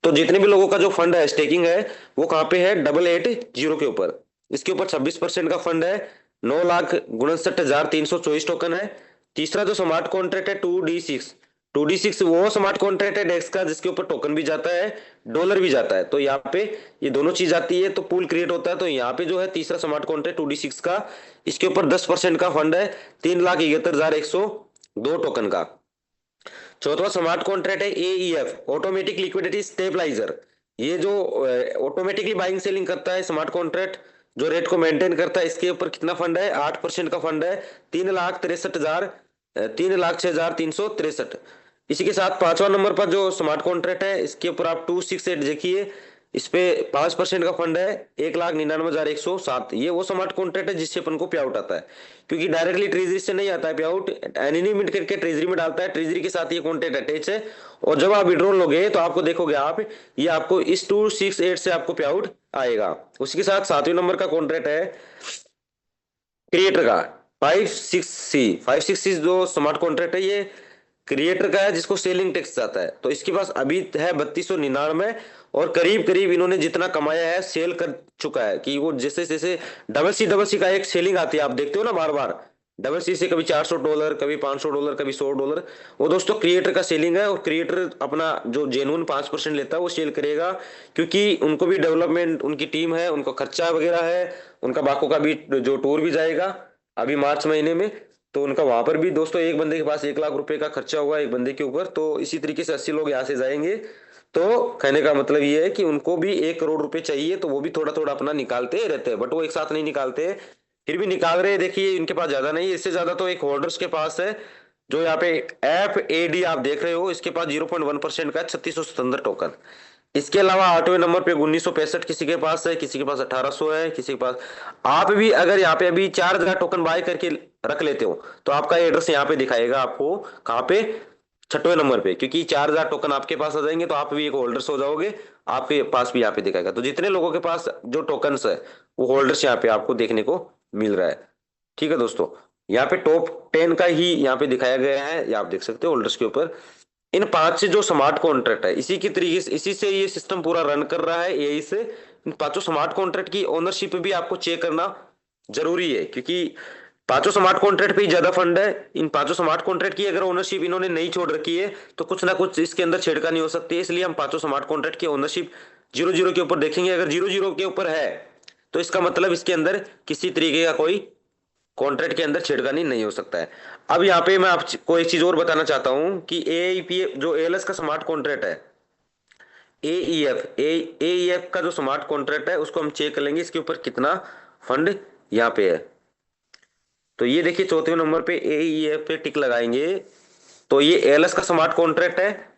तो जितने भी लोगों का जो फंड है स्टेकिंग है वो कहाँ पे है, 880 के ऊपर। इसके ऊपर 26% का फंड है, 9,59,324 टोकन है। तीसरा जो स्मार्ट कॉन्ट्रैक्ट है 2D6, 2D6 वो स्मार्ट कॉन्ट्रैक्ट है डेक्स का जिसके ऊपर टोकन भी जाता है, डॉलर भी जाता है। तो यहाँ पे ये दोनों चीज आती है तो पूल क्रिएट होता है। तो यहाँ पे जो है तीसरा स्मार्ट कॉन्ट्रैक्ट 2D6 का, इसके ऊपर 10% का फंड है, 3,71,102 टोकन का। चौथा स्मार्ट कॉन्ट्रैक्ट है AEF, ऑटोमेटिक लिक्विडिटी स्टेबलाइजर। ये जो ऑटोमेटिकली बाइंग सेलिंग करता है स्मार्ट कॉन्ट्रैक्ट, जो रेट को मेंटेन करता है, इसके ऊपर कितना फंड है, 8% का फंड है, 3,63,306,363। इसी के साथ 5वां नंबर पर जो स्मार्ट कॉन्ट्रैक्ट है इसके ऊपर आप 268 देखिए, इस पे 5% का फंड है, 1,99,107। ये वो स्मार्ट कॉन्ट्रैक्ट है जिससे अपन को पे आउट आता है, क्योंकि डायरेक्टली ट्रेजरी से नहीं आता है पे आउट, एनिमिट करके ट्रेजरी में डालता है, ट्रेजरी के साथ ये कॉन्ट्रैक्ट अटैच है। और जब आप विड्रॉल लोगे तो आपको देखोगे आप, ये आपको इस 268 से आपको पे आउट आएगा। उसी के साथ 7वें नंबर का कॉन्ट्रैक्ट है क्रिएटर का, 566 जो स्मार्ट कॉन्ट्रैक्ट है ये क्रिएटर का है, जिसको सेलिंग टैक्स आता है। तो इसके पास अभी है 3299, और करीब करीब इन्होंने जितना कमाया है सेल कर चुका है, कि वो जैसे जैसे डबल सी का एक सेलिंग आती है, आप देखते हो ना बार बार, डबल सी से कभी $400, कभी $500, कभी $100, वो दोस्तों क्रिएटर का सेलिंग है। और क्रिएटर अपना जो जेन्युइन 5% लेता है वो सेल करेगा, क्योंकि उनको भी डेवलपमेंट, उनकी टीम है, उनको खर्चा वगैरह है, उनका बाको का भी जो टूर भी जाएगा अभी मार्च महीने में, तो उनका वहां पर भी दोस्तों एक बंदे के पास 1 लाख रुपए का खर्चा हुआ एक बंदे के ऊपर, तो इसी तरीके से 80 लोग यहाँ से जाएंगे। तो कहने का मतलब ये है कि उनको भी 1 करोड़ रुपए चाहिए, तो वो भी थोड़ा थोड़ा अपना निकालते रहते हैं, बट वो एक साथ नहीं निकालते, फिर भी निकाल रहे हैं। देखिए इनके पास ज्यादा नहीं है, इससे ज्यादा तो एक होल्डर्स के पास है, जो यहाँ पे FAD आप देख रहे हो, इसके पास 0.1% का 3677 टोकन। इसके अलावा 8वें नंबर पे 1965 किसी के पास है, किसी के पास 1800 है, किसी के पास। आप भी अगर यहाँ पे अभी 4,000 टोकन बाय करके रख लेते हो, तो आपका एड्रेस यहाँ पे दिखाएगा आपको, कहाँ पे, 6वें नंबर पे, क्योंकि 4,000 टोकन आपके पास आ जाएंगे तो आप भी एक होल्डर्स हो जाओगे, आपके पास भी यहाँ पे दिखाएगा। तो जितने लोगों के पास जो टोकन्स है वो होल्डर्स यहाँ पे आपको देखने को मिल रहा है। ठीक है दोस्तों, यहाँ पे टॉप 10 का ही यहाँ पे दिखाया गया है, ये आप देख सकते हो होल्डर्स के ऊपर। इन 5 से जो स्मार्ट कॉन्ट्रैक्ट है, इसी की तरीके से, इसी से ये सिस्टम पूरा रन कर रहा है, यही से इन 5 स्मार्ट कॉन्ट्रैक्ट की ओनरशिप भी आपको चेक करना जरूरी है, क्योंकि 5 स्मार्ट कॉन्ट्रैक्ट पे ही ज्यादा फंड है। इन 5 स्मार्ट कॉन्ट्रैक्ट की अगर ओनरशिप इन्होंने नहीं छोड़ रखी है, तो कुछ ना कुछ इसके अंदर छेड़खानी हो सकती है, इसलिए हम 5 स्मार्ट कॉन्ट्रैक्ट की ओनरशिप 0 0 के ऊपर देखेंगे। अगर 0 0 के ऊपर है, तो इसका मतलब इसके अंदर किसी तरीके का कोई कॉन्ट्रैक्ट के अंदर छेड़खानी नहीं हो सकता है। अब यहाँ पे मैं आपको एक चीज और बताना चाहता हूँ कि AIP जो ALS का स्मार्ट कॉन्ट्रैक्ट है, AEF का जो स्मार्ट कॉन्ट्रैक्ट है उसको हम चेक कर लेंगे, इसके ऊपर कितना फंड यहाँ पे है। तो ये देखिए 4वें नंबर पे AEF पे टिक लगाएंगे, तो ये ALS का स्मार्ट कॉन्ट्रैक्ट है।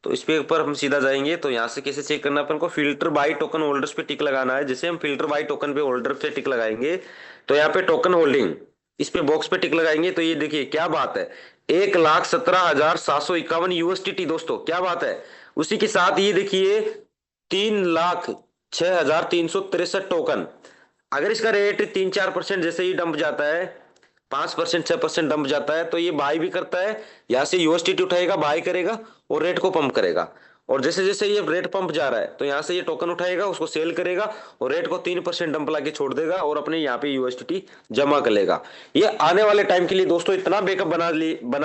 तो इस पे ऊपर हम सीधा जाएंगे, तो यहाँ से कैसे चेक करना है अपन को, फिल्टर बाय टोकन होल्डर्स पे टिक लगाना है। जैसे हम फिल्टर बाय टोकन पे होल्डर पे टिक लगाएंगे, तो यहाँ पे टोकन होल्डिंग, इस पे बॉक्स पे टिक लगाएंगे, तो ये देखिए क्या बात है, 1,17,751 USDT दोस्तों, क्या बात है। उसी के साथ ये देखिए 3,06,363 टोकन। अगर इसका रेट 3-4% जैसे ही डंप जाता है, 5% 6% डंप जाता है, तो ये बाय भी करता है, यहाँ से यूएसडीटी उठाएगा, बाय करेगा और रेट को पंप करेगा। और जैसे जैसे ये रेट पंप जा रहा है, तो यहाँ से ये टोकन उठाएगा, उसको सेल करेगा और रेट को 3% डंप ला के छोड़ देगा, और अपने यहाँ पे यूएसडीटी जमा कर लेगा। ये आने वाले टाइम के लिए दोस्तों इतना बैकअप बना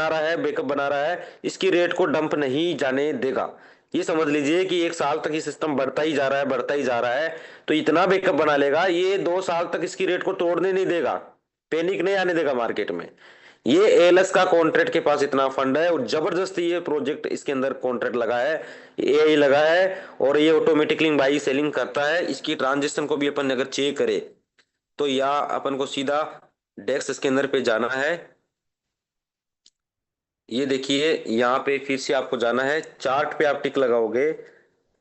रहा है, बैकअप बना रहा है, इसकी रेट को डंप नहीं जाने देगा। ये समझ लीजिए कि 1 साल तक ये सिस्टम बढ़ता ही जा रहा है, बढ़ता ही जा रहा है, तो इतना बैकअप बना लेगा, ये 2 साल तक इसकी रेट को तोड़ने नहीं देगा, पैनिक नहीं आने देगा मार्केट में। ये ALS का कॉन्ट्रैक्ट के पास इतना फंड है, और जबरदस्ती ये प्रोजेक्ट इसके अंदर कॉन्ट्रैक्ट लगा है, AI लगा है, और ये ऑटोमेटिकली बाई सेलिंग करता है। इसकी ट्रांजेक्शन को भी अपन अगर चेक करें, तो या अपन को सीधा डेक्स स्कैनर पे जाना है। ये देखिए यहाँ पे फिर से आपको जाना है, चार्ट पे आप टिक लगाओगे,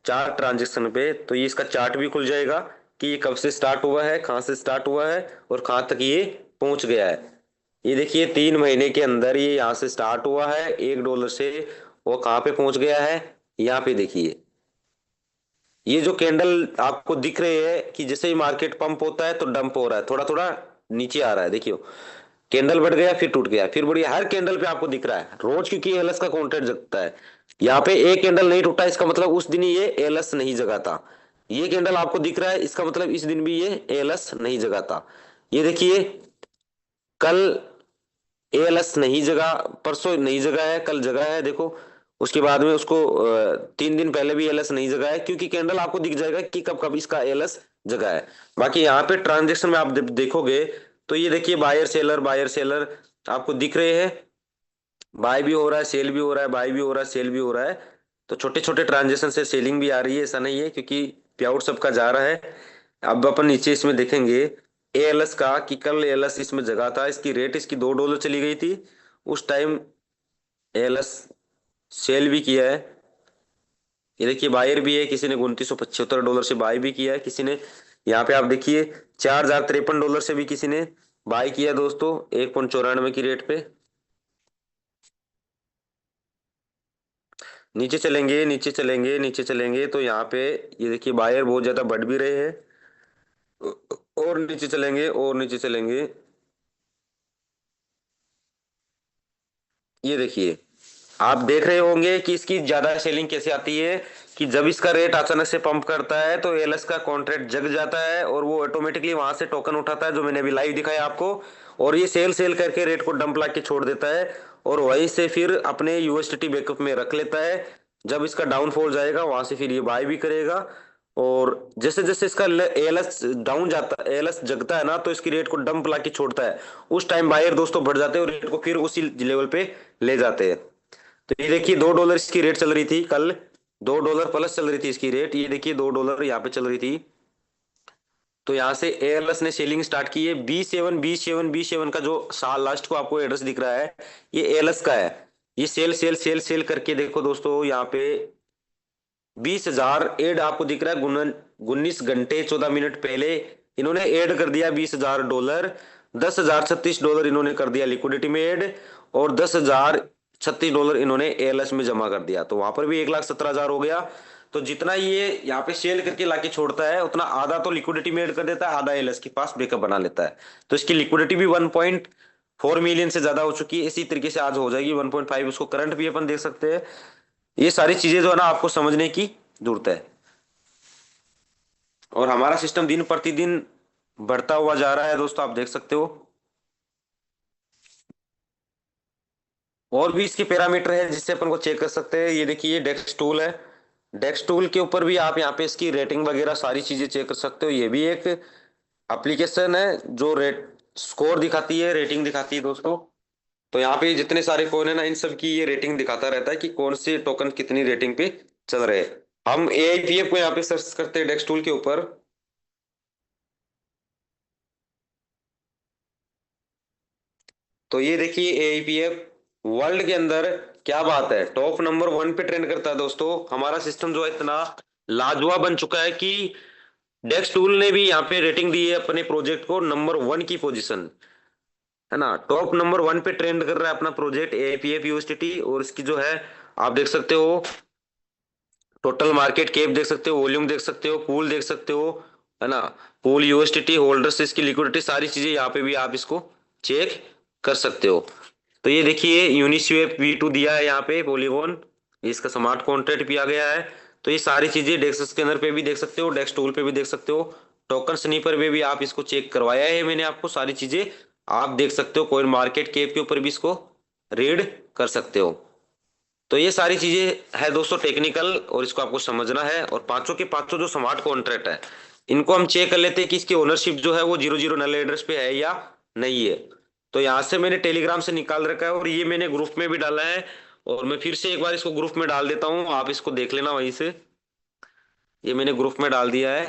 चार्ट ट्रांजेक्शन पे, तो ये इसका चार्ट भी खुल जाएगा कि ये कब से स्टार्ट हुआ है, कहाँ से स्टार्ट हुआ है और कहाँ तक ये पहुंच गया है। ये देखिए 3 महीने के अंदर ये यहाँ से स्टार्ट हुआ है $1 से, वो कहाँ पे पहुंच गया है, यहाँ पे देखिए। ये जो कैंडल आपको दिख रही है कि जैसे ही मार्केट पंप होता है तो डंप हो रहा है, थोड़ा थोड़ा नीचे आ रहा है, देखियो कैंडल बढ़ गया, फिर टूट गया, फिर बढ़िया, हर कैंडल पे आपको दिख रहा है रोज, क्योंकि एलएस का कॉन्ट्रैक्ट जगता है। यहाँ पे एक कैंडल नहीं टूटा, इसका मतलब उस दिन ही ये एलएस नहीं जगा था। ये कैंडल आपको दिख रहा है, इसका मतलब इस दिन भी ये एलएस नहीं जगा था। ये देखिए कल एएलएस नहीं जगा, परसों नहीं जगा है, कल जगा है देखो। उसके बाद में उसको 3 दिन पहले भी एएलएस नहीं जगा है, क्योंकि कैंडल आपको दिख जाएगा कि कब कब इसका एएलएस जगा है। बाकी यहाँ पे ट्रांजेक्शन में आप देखोगे, तो ये देखिए बायर सेलर आपको दिख रहे हैं, बाय भी हो रहा है, सेल भी हो रहा है, बाय भी हो रहा है, सेल भी हो रहा है। तो छोटे छोटे ट्रांजेक्शन से सेलिंग भी आ रही है, ऐसा नहीं है, क्योंकि पे आउट सबका जा रहा है। अब अपन नीचे इसमें देखेंगे एएलएस का, कि कल एएलएस इसमें जगह था, इसकी रेट इसकी $2 चली गई थी, उस टाइम एएलएस सेल भी किया है। ये देखिए बायर भी है, किसी ने $2975 से बाय भी किया है, किसी ने यहाँ पे आप देखिए $4053 से भी किसी ने बाय किया दोस्तों, 1.94 की रेट पे। नीचे चलेंगे, नीचे चलेंगे, नीचे चलेंगे तो यहाँ पे ये देखिए बायर बहुत ज्यादा बढ़ भी रहे हैं। और नीचे चलेंगे, और नीचे चलेंगे, ये देखिए आप देख रहे होंगे कि इसकी ज्यादा सेलिंग कैसे आती है, कि जब इसका रेट अचानक से पंप करता है तो एलएस का कॉन्ट्रैक्ट जग जाता है और वो ऑटोमेटिकली वहां से टोकन उठाता है, जो मैंने अभी लाइव दिखाया आपको। और ये सेल सेल करके रेट को डंप ला के छोड़ देता है और वहीं से फिर अपने यूएसडीटी बैकअप में रख लेता है। जब इसका डाउनफॉल जाएगा वहां से फिर ये बाय भी करेगा। और जैसे जैसे इसका एएलएस डाउन जाता है, एएलएस जगता है ना, तो इसकी रेट को डंप ला के छोड़ता है। उस टाइम बायर दोस्तों बढ़ जाते हैं और रेट को फिर उसी लेवल पे ले जाते हैं। तो ये देखिए $2 इसकी रेट चल रही थी कल, $2 प्लस चल रही थी इसकी रेट। ये देखिए $2 यहाँ पे चल रही थी। तो यहाँ से एएलएस ने सेलिंग स्टार्ट की है। B7 का जो साल लास्ट को आपको एड्रेस दिख रहा है, ये एएलएस का है। ये सेल सेल सेल सेल करके देखो दोस्तों, यहाँ पे 20,000 एड आपको दिख रहा है। 19 घंटे 14 मिनट पहले इन्होंने ऐड कर दिया $20,000। $10,036 इन्होंने कर दिया लिक्विडिटी में ऐड, और $10,036 इन्होंने एएलएस में जमा कर दिया, तो वहां पर भी 1,17,000 हो गया। तो जितना ये यहाँ पे सेल करके लाके छोड़ता है, उतना आधा तो लिक्विडिटी में ऐड कर देता है, आधा एएलएस के पास ब्रेकअप बना लेता है। तो इसकी लिक्विडिटी भी 1.4 मिलियन से ज्यादा हो चुकी है। इसी तरीके से आज हो जाएगी 1.5। उसको करंट भी अपन देख सकते हैं। ये सारी चीजें जो है ना आपको समझने की जरूरत है। और हमारा सिस्टम दिन प्रतिदिन बढ़ता हुआ जा रहा है दोस्तों, आप देख सकते हो। और भी इसके पैरामीटर है जिससे अपन को चेक कर सकते हैं। ये देखिए ये डेक्स टूल है। डेक्स टूल के ऊपर भी आप यहाँ पे इसकी रेटिंग वगैरह सारी चीजें चेक कर सकते हो। ये भी एक एप्लीकेशन है जो रेट स्कोर दिखाती है, रेटिंग दिखाती है दोस्तों। तो यहाँ पे जितने सारे कॉइन है ना, इन सब की ये रेटिंग दिखाता रहता है कि कौन से टोकन कितनी रेटिंग पे चल रहे हैं। हम एआईपीएफ को यहाँ पे सर्च करते हैं डेक्स टूल के ऊपर। तो ये देखिए एआईपीएफ वर्ल्ड के अंदर क्या बात है, टॉप नंबर 1 पे ट्रेंड करता है दोस्तों। हमारा सिस्टम जो है इतना लाजवाब बन चुका है कि डेक्स टूल ने भी यहाँ पे रेटिंग दी है अपने प्रोजेक्ट को नंबर 1 की पोजीशन, है ना। टॉप नंबर 1 पे ट्रेंड कर रहा है अपना प्रोजेक्ट एपीएफ यूएसडीटी। और इसकी जो है आप देख सकते हो, टोटल मार्केट कैप देख सकते हो, वॉल्यूम देख सकते हो, पूल देख सकते हो, है ना। पूल यूएसडीटी होल्डर्स, इसकी लिक्विडिटी, सारी चीजें यहाँ पे भी आप इसको चेक कर सकते हो। तो ये देखिए यूनिस्वेप V2 दिया है यहाँ पे पॉलीगॉन, इसका स्मार्ट कॉन्ट्रैक्ट भी आ गया है। तो ये सारी चीजें डेक्स स्कैनर पे भी देख सकते हो, डेक्स टूल पे भी देख सकते हो, टोकन स्नीपर पे भी आप इसको चेक करवाया है मैंने आपको, सारी चीजें आप देख सकते हो। कोइन मार्केट कैप के ऊपर भी इसको रीड कर सकते हो। तो ये सारी चीजें है दोस्तों टेक्निकल, और इसको आपको समझना है। और पांचों के पांचों जो स्मार्ट कॉन्ट्रैक्ट है, इनको हम चेक कर लेते हैं कि इसकी ओनरशिप जो है वो 00 नल एड्रेस पे है या नहीं है। तो यहाँ से मैंने टेलीग्राम से निकाल रखा है और ये मैंने ग्रुप में भी डाला है। और मैं फिर से एक बार इसको ग्रुप में डाल देता हूँ, आप इसको देख लेना वहीं से। ये मैंने ग्रुप में डाल दिया है।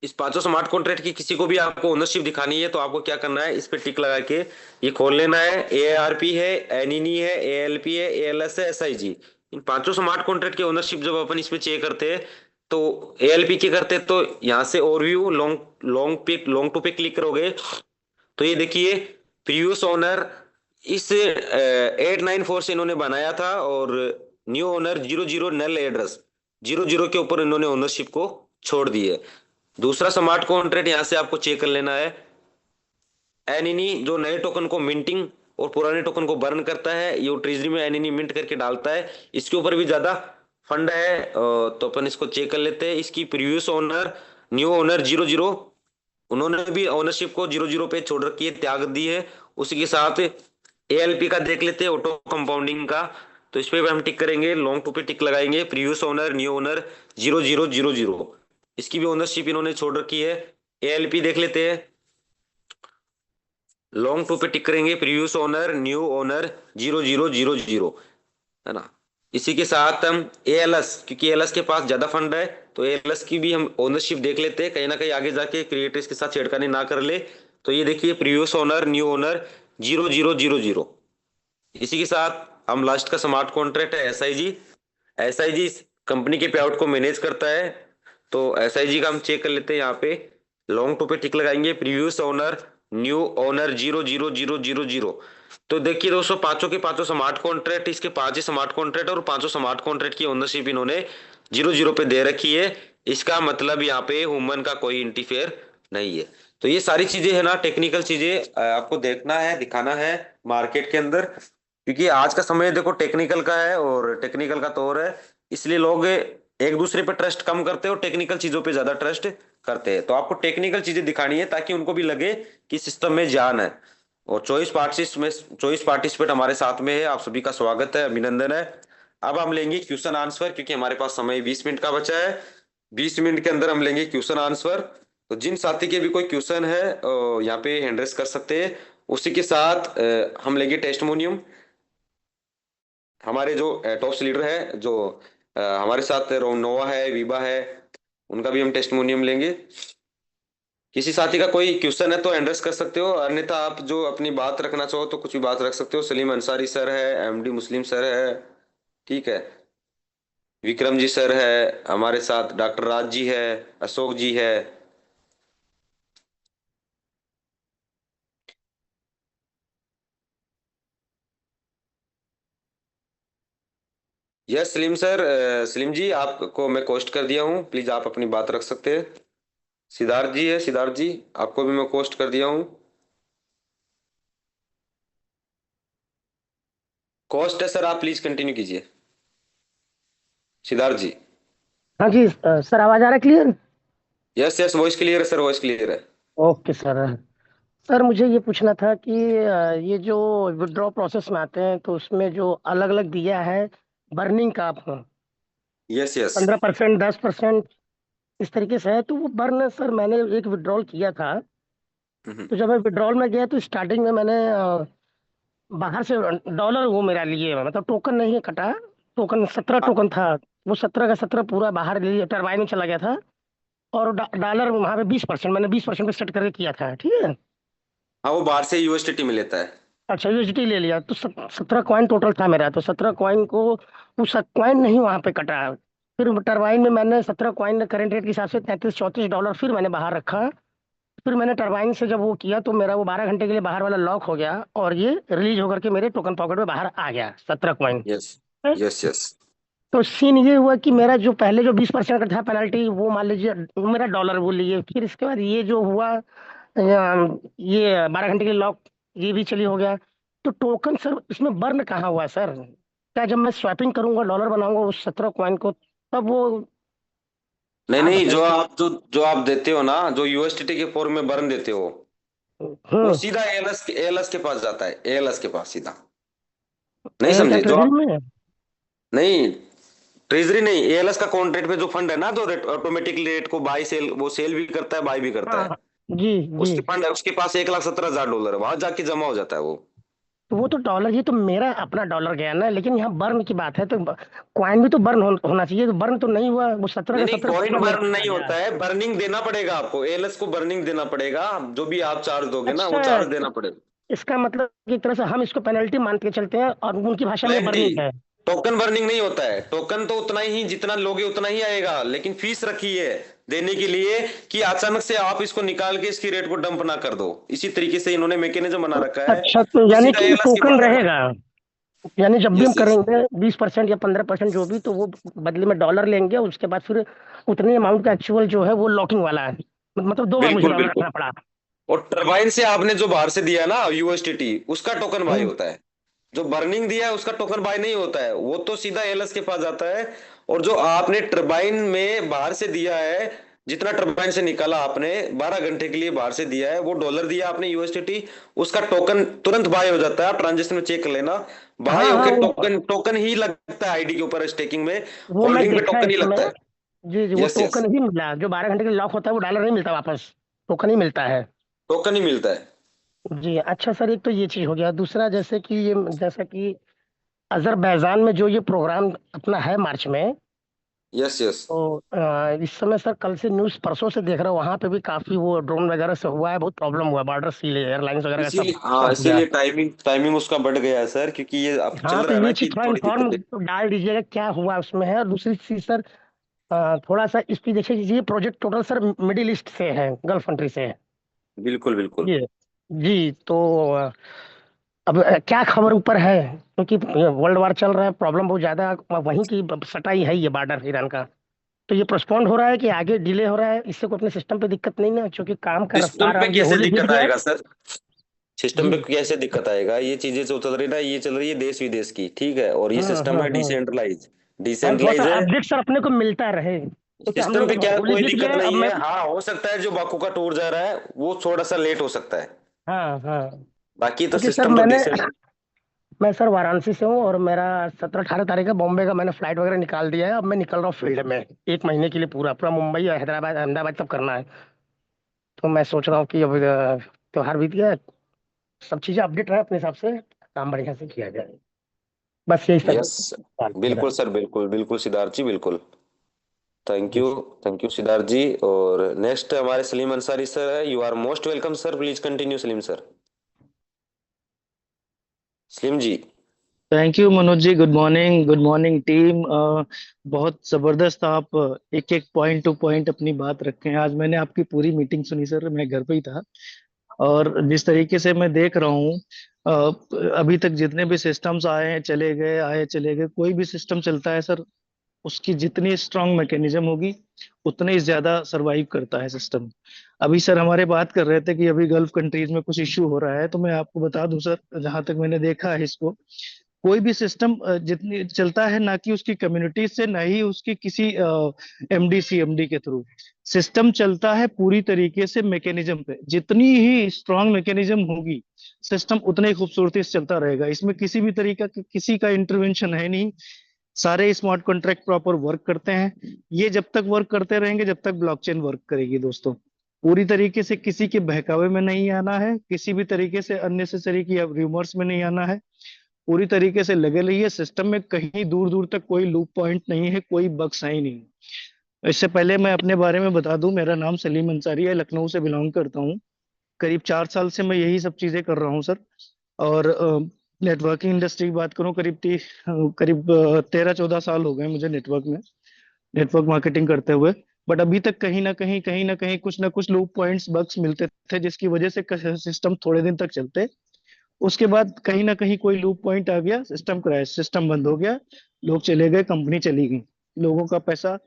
इस पांचों स्मार्ट कॉन्ट्रैक्ट की किसी को भी आपको ओनरशिप दिखानी है तो आपको क्या करना है, इस पे टिक लगा के ये खोल लेना है। एआरपी है, एनईनी है, एएलपी है, एएलएस है, एसआईजी। इन पांचों स्मार्ट कॉन्ट्रैक्ट की ओनरशिप जब अपन इसमें चेक करते हैं, तो एएलपी की करते हैं तो यहाँ से ओवरव्यू लॉन्ग टू पे क्लिक करोगे तो ये देखिए प्रीवियस ओनर इस 894 से इन्होंने बनाया था, और न्यू ओनर 00 नल एड्रेस 00 के ऊपर इन्होंने ओनरशिप को छोड़ दी है। दूसरा स्मार्ट कॉन्ट्रैक्ट यहां से आपको चेक कर लेना है, एनइनी जो नए टोकन को मिंटिंग और पुराने टोकन को बर्न करता है, ये ट्रेजरी में एनइनी मिंट करके डालता है। इसके ऊपर भी ज्यादा फंड है, तो अपन इसको चेक कर लेते हैं। इसकी प्रीवियस ओनर न्यू ओनर 00, उन्होंने भी ओनरशिप को 00 पे छोड़ रखी है, त्याग दी है। उसी के साथ एएलपी का देख लेते हैं, ऑटो कंपाउंडिंग का। तो इस पे भी हम टिक करेंगे, लॉन्ग टू पे टिक लगाएंगे, प्रीवियस ओनर न्यू ओनर 0000, इसकी भी ओनरशिप इन्होंने छोड़ रखी है। एएलपी देख लेते हैं, लॉन्ग टू पे टिक करेंगे, प्रीवियस ओनर न्यू ओनर 0000, है ना। इसी के साथ हम एएलएस, क्योंकि एएलएस के पास ज्यादा फंड है, तो एएलएस की भी हम ओनरशिप देख लेते हैं, कहीं ना कहीं आगे जाके क्रिएटर्स के साथ छेड़खानी ना कर ले। तो ये देखिए प्रीवियस ओनर न्यू ओनर 0000। इसी के साथ हम लास्ट का स्मार्ट कॉन्ट्रैक्ट है एसआईजी। एसआईजी कंपनी के पे आउट को मैनेज करता है। तो एसआईजी का हम चेक कर लेते हैं यहाँ पे। लॉन्ग टू पे टिक लगाएंगे, प्रीवियस ओनर, न्यू ओनर 00000। तो देखिए दोस्तों, पांचों के पांचों स्मार्ट कॉन्ट्रैक्ट, इसके पांच ही स्मार्ट कॉन्ट्रैक्ट और पांचों स्मार्ट कॉन्ट्रैक्ट की ओनरशिप इन्होंने 00 पे दे रखी है। इसका मतलब यहाँ पे ह्यूमन का कोई इंटीफेयर नहीं है। तो ये सारी चीजें है ना, टेक्निकल चीजें आपको देखना है, दिखाना है मार्केट के अंदर, क्योंकि आज का समय देखो टेक्निकल का है और टेक्निकल का दौर है। इसलिए लोग एक दूसरे पे ट्रस्ट कम करते हैं और टेक्निकल चीजों पे ज्यादा ट्रस्ट करते हैं। तो आपको टेक्निकल चीजें दिखानी है ताकि उनको भी लगे कि सिस्टम में जान है। और चॉइस पार्टिसिपेट हमारे साथ में है, आप सभी का स्वागत है, अभिनंदन है। अब हम लेंगे क्वेश्चन आंसर, क्योंकि हमारे पास समय 20 मिनट का बचा है। 20 मिनट के अंदर हम लेंगे क्वेश्चन आंसर। तो जिन साथी के भी कोई क्वेश्चन है यहाँ पे हैंड रेस कर सकते हैं। उसी के साथ हम लेंगे टेस्टिमोनियम। हमारे जो टॉप्स लीडर है, जो हमारे साथ नोवा है, विभा है, उनका भी हम टेस्टिमोनियम लेंगे। किसी साथी का कोई क्वेश्चन है तो एड्रेस कर सकते हो, अन्यथा आप जो अपनी बात रखना चाहो तो कुछ भी बात रख सकते हो। सलीम अंसारी सर है, एमडी मुस्लिम सर है, ठीक है, विक्रम जी सर है हमारे साथ, डॉक्टर राज जी है, अशोक जी है। यस सलीम सर, सलीम जी आपको मैं पोस्ट कर दिया हूँ, प्लीज आप अपनी बात रख सकते हैं। सिद्धार्थ जी है, सिद्धार्थ जी आपको भी मैं पोस्ट कर दिया हूँ। कॉस्ट है सर, आप प्लीज कंटिन्यू कीजिए, सिद्धार्थ जी। हाँ जी सर, आवाज आ रहा है clear? Yes yes, voice clear है सर, वॉइस क्लियर है। Okay sir. सर मुझे ये पूछना था कि ये जो विड्रॉ प्रोसेस में आते हैं तो उसमें जो अलग अलग दिया है बर्निंग का, आपको यस यस। 15%, 10% इस तरीके से है, तो वो बर्न सर मैंने एक विड्रॉल किया था। तो जब मैं विड्रॉल में गया तो स्टार्टिंग में मैंने बाहर से डॉलर वो मेरा लिए, मतलब टोकन नहीं कटा। टोकन 17 टोकन था, वो 17 का 17 पूरा बाहर लिए टरबाइन में चला गया था। और डॉलर वहां पे 20%, मैंने 20% पे सेट करके किया था, ठीक है। हाँ, वो बाहर से यूएसडीटी में लेता है। अच्छा, यूएसडी ले लिया तो 17 कॉइन टोटल था मेरा, तो 17 कॉइन को वो कॉइन नहीं वहां पे कटा। फिर टरबाइन में मैंने 17 कॉइन करंट रेट के हिसाब से 33-34 डॉलर फिर मैंने बाहर रखा। फिर मैंने टरबाइन से जब वो किया तो मेरा वो 12 घंटे के लिए बाहर वाला लॉक हो गया और ये रिलीज होकर के मेरे टोकन पॉकेट में बाहर आ गया 17 कॉइन। Yes yes yes. तो सीन ये हुआ कि मेरा जो पहले जो 20% का था पेनल्टी, वो मान लीजिए वो मेरा डॉलर वो लिए। फिर इसके बाद ये जो हुआ, ये 12 घंटे के लॉक, ये भी चली हो गया। तो टोकन सर इसमें बर्न कहाँ हुआ सर? क्या जब मैं स्वैपिंग करूंगा, डॉलर बनाऊंगा उस 17 कॉइन को, तब वो? नहीं आप नहीं, बताइए। जो आप देते हो ना, जो यूएसडीटी के फॉर्म में बर्न देते हो, वो हम्म। सीधा एएलएस के पास जाता है, एएलएस के पास सीधा। नहीं क्या समझे जो ट्रेजरी आप? में? नहीं, ट्रेजरी नहीं, एएलएस का कॉन्ट्रैक्ट पे जो फंड है ना, जो ऑटोमेटिकली रेट को बाई सेल, वो सेल भी करता है, बाई भी करता हाँ है। हाँ, जी जी। उसके फंड है, उसके पास 1,17,000 डॉलर है, वहां जाके जमा हो जाता है वो। तो वो तो डॉलर, ये तो मेरा अपना डॉलर गया ना, लेकिन यहाँ बर्न की बात है तो कॉइन भी तो बर्न होना चाहिए। तो बर्न तो नहीं हुआ, वो 17 नहीं का नहीं, 17 कॉइन सीधा मेरे बर्न पास आ नहीं गया। होता है, बर्निंग देना पड़ेगा आपको, एएलएस को बर्निंग देना पड़ेगा। जो भी आप चार्ज दोगे ना, वो अच्छा, चार्ज देना पड़ेगा। इसका मतलब कि एक तरह से हम इसको पेनल्टी मान के चलते हैं और उनकी भाषा में ये फ्लैट डी, बर्निंग है। टोकन बर्निंग नहीं होता है। टोकन तो उतना ही, जितना लोगे उतना ही आएगा, लेकिन फीस रखी है देने के लिए कि अचानक से आप इसको निकाल के इसकी रेट को डंप ना कर दो। इसी तरीके से इन्होंने मैकेनिज्म बना रखा है। अच्छा, तो तो यानी सीधा कि एएलएस के टोकन पास जाता है। रहेगा, यानी जब भी हम यस यस। करेंगे 20% या 15% जो भी, तो वो बदले में डॉलर लेंगे। उसके बाद फिर उतनी अमाउंट का एक्चुअल जो है वो लॉकिंग वाला है, मतलब 2 बार मुझे बिल्कुल डॉलर बिल्कुल। रखना पड़ा। और टरबाइन से आपने जो बाहर से दिया ना यूएसटीटी, उसका टोकन बाय हम्म। होता है। जो बर्निंग दिया है उसका टोकन बाय नहीं होता है, वो तो सीधा एएलएस के पास जाता है। और जो आपने टरबाइन में बाहर से दिया है, जितना टरबाइन से निकाला आपने 12 घंटे के लिए बाहर से दिया है, वो डॉलर दिया आपने यूएसटीटी, उसका टोकन तुरंत बाय हो जाता है। आप ट्रांजेक्शन में चेक कर लेना, बाय हाँ हाँ, होके वो टोकन टोकन ही लगता है आईडी के ऊपर, स्टेकिंग में। वो मैं होल्डिंग पे देखा है टोकन ही इसमें। लगता है। जी जी, वो यस यस, टोकन ही मिला। जो 12 घंटे के लॉक होता है वो डॉलर नहीं मिलता वापस, टोकन ही मिलता है। टोकन ही मिलता है। जी अच्छा सर, एक तो ये चीज हो गया। दूसरा, जैसे कि ये, जैसा कि अजरबैजान में जो ये प्रोग्राम अपना है मार्च में, यस यस। तो इस समय सर कल से न्यूज़ परसों से देख रहा हूँ, वहां पे भी काफी वो ड्रोन वगैरह से हुआ है, बहुत प्रॉब्लम हुआ है, बॉर्डर सील है, एयरलाइंस वगैरह का सब इसीलिए हाँ, सब हो गया। इसीलिए टाइमिंग टाइमिंग उसका बढ़ गया है सर, क्योंकि ये अब हाँ चल तो रहा है ना ये कि चीज थोड़ा थोड़ी इन्फॉर्म दिक्कतें। डाल दीजिएगा क्या हुआ उसमें है। और दूसरी चीज सर, थोड़ा सा इस पे देखिए, ये project total sir middle east से है, गल्फ कंट्री से है बिल्कुल बिल्कुल। ये। जी तो अब क्या खबर ऊपर है, क्योंकि वर्ल्ड वार चल रहा है, प्रॉब्लम बहुत ज्यादा वहीं की सटाई है ये बॉर्डर ईरान का। तो ये पोस्टपोन्ड हो रहा है कि आगे डिले हो रहा है, इससे कोई अपने सिस्टम पे दिक्कत नहीं है, क्योंकि काम का सिस्टम रफ्तार, पे अब ये कैसे होली बीत दिक्कत गया है। आएगा सर? सिस्टम पे जी। कैसे दिक्कत आएगा? ये चीजें जो चल रही है ना, ये चल रही है देश विदेश की, ठीक है, और ये सिस्टम है हम्म। डिसेंट्रलाइज। हाँ थोड़ा सा डिसेंट्रलाइज है। अपडेट सर अपने को मिलता रहे, क्योंकि हम सिस्टम पे लोग क्या होली कोई बीत दिक्कत गया है, अब नहीं मैं। है। हाँ, हो सकता है जो बाकू का टूर जा रहा है वो थोड़ा सा लेट हो सकता है। हाँ हाँ। बाकी तो क्योंकि सर सिस्टम तो मैंने डिसेंट। मैं सर वाराणसी से हूँ, और मेरा 17-18 तारीख का बॉम्बे का मैंने फ्लाइट वगैरह निकाल दिया है। अब मैं निकल रहा हूँ फील्ड में, एक महीने के लिए पूरा पूरा मुंबई हैदराबाद अहमदाबाद सब करना है। तो मैं सोच रहा हूँ कि अब त्योहार बीत गया है, सब चीजें अपडेट रहे अपने हिसाब से, काम बढ़िया से किया जाए, बस यही सर यस। सवाल है मेरा। बिल्कुल सर, बिल्कुल बिल्कुल सिद्धार्थ जी, बिल्कुल। Thank ji you. Thank you Siddharth ji. और नेक्स्ट हमारे सलीम अंसारी सर है। You are most welcome sir, please continue Salim sir. Salim ji. Thank you Manoj ji. Good morning team. बहुत जबरदस्त आप एक एक पॉइंट टू पॉइंट अपनी बात रखे हैं। आज मैंने आपकी पूरी मीटिंग सुनी सर, मैं घर पे ही था। और जिस तरीके से मैं देख रहा हूँ, अभी तक जितने भी सिस्टम्स आए हैं चले गए, आए चले गए, कोई भी सिस्टम चलता है सर, उसकी जितनी स्ट्रांग मैकेनिज्म होगी उतना ही ज्यादा सरवाइव करता है सिस्टम। अभी सर हमारे बात कर रहे थे कि अभी गल्फ कंट्रीज में कुछ इश्यू हो रहा है, तो मैं आपको बता दूं सर, जहां तक मैंने देखा है इसको, कोई भी सिस्टम जितनी चलता है ना कि उसकी कम्युनिटी से, ना ही उसकी किसी एमडी सीएमडी के थ्रू, सिस्टम चलता है पूरी तरीके से मैकेनिज्म पे। जितनी ही स्ट्रांग मैकेनिज्म होगी, सिस्टम उतने ही खूबसूरती से चलता रहेगा। इसमें किसी भी तरीका किसी का इंटरवेंशन है नहीं। सारे स्मार्ट कॉन्ट्रैक्ट प्रॉपर वर्क करते हैं। ये जब तक वर्क करते रहेंगे जब तक ब्लॉकचेन वर्क करेगी दोस्तों। पूरी तरीके से किसी के बहकावे में नहीं आना है, किसी भी तरीके से अननेसेसरी की रूमर्स में नहीं आना है। पूरी तरीके से लगे रहिए सिस्टम में, कहीं दूर दूर तक कोई लूप पॉइंट नहीं है, कोई बग्स है ही नहीं। इससे पहले मैं अपने बारे में बता दूं, मेरा नाम सलीम अंसारी है, लखनऊ से बिलोंग करता हूं। करीब 4 साल से मैं यही सब चीजें कर रहा हूं सर। और नेटवर्किंग इंडस्ट्री की बात करूं, करीब 13-14 साल हो गए मुझे नेटवर्क मार्केटिंग करते हुए। बट अभी तक कहीं ना कहीं कुछ ना कुछ लूप पॉइंट्स, बग्स मिलते थे, जिसकी वजह से सिस्टम थोड़े दिन तक चलते। उसके बाद कहीं ना कहीं कोई लूप पॉइंट आ गया, सिस्टम क्रैश, सिस्टम बंद हो गया, लोग चले गए, कंपनी चली गई। लोगों का पैसा,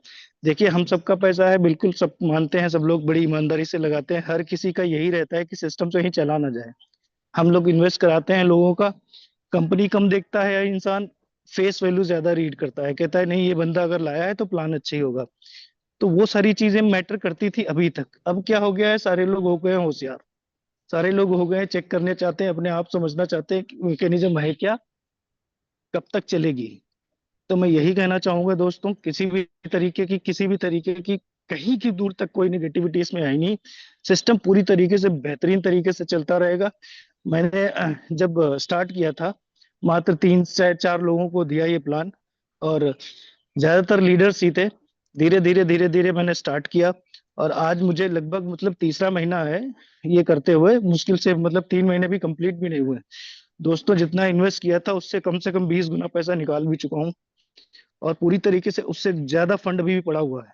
देखिए हम सबका पैसा है, बिल्कुल सब मानते हैं, सब लोग बड़ी ईमानदारी से लगाते हैं। हर किसी का यही रहता है कि सिस्टम से ही चला ना जाए। हम लोग इन्वेस्ट कराते हैं लोगों का, कंपनी कम देखता है या इंसान फेस वैल्यू ज्यादा रीड करता है, कहता है नहीं ये बंदा अगर लाया है तो प्लान अच्छा ही होगा। तो वो सारी चीजें मैटर करती थी अभी तक। अब क्या हो गया है, सारे लोग हो गए हैं होशियार, सारे लोग हो गए हैं चेक करने चाहते हैं, अपने आप समझना चाहते हैं कि मैकेनिज्म है क्या, कब तक चलेगी। तो मैं यही कहना चाहूंगा दोस्तों, किसी भी तरीके की कहीं की दूर तक कोई निगेटिविटी इसमें आई नहीं। सिस्टम पूरी तरीके से बेहतरीन तरीके से चलता रहेगा। मैंने जब स्टार्ट किया था, मात्र 3 से 4 लोगों को दिया ये प्लान, और ज्यादातर लीडर्स ही थे। धीरे धीरे मैंने स्टार्ट किया, और आज मुझे लगभग मतलब तीसरा महीना है ये करते हुए, मुश्किल से मतलब 3 महीने भी कंप्लीट भी नहीं हुए दोस्तों। जितना इन्वेस्ट किया था उससे कम से कम 20 गुना पैसा निकाल भी चुका हूँ, और पूरी तरीके से उससे ज्यादा फंड भी पड़ा हुआ है।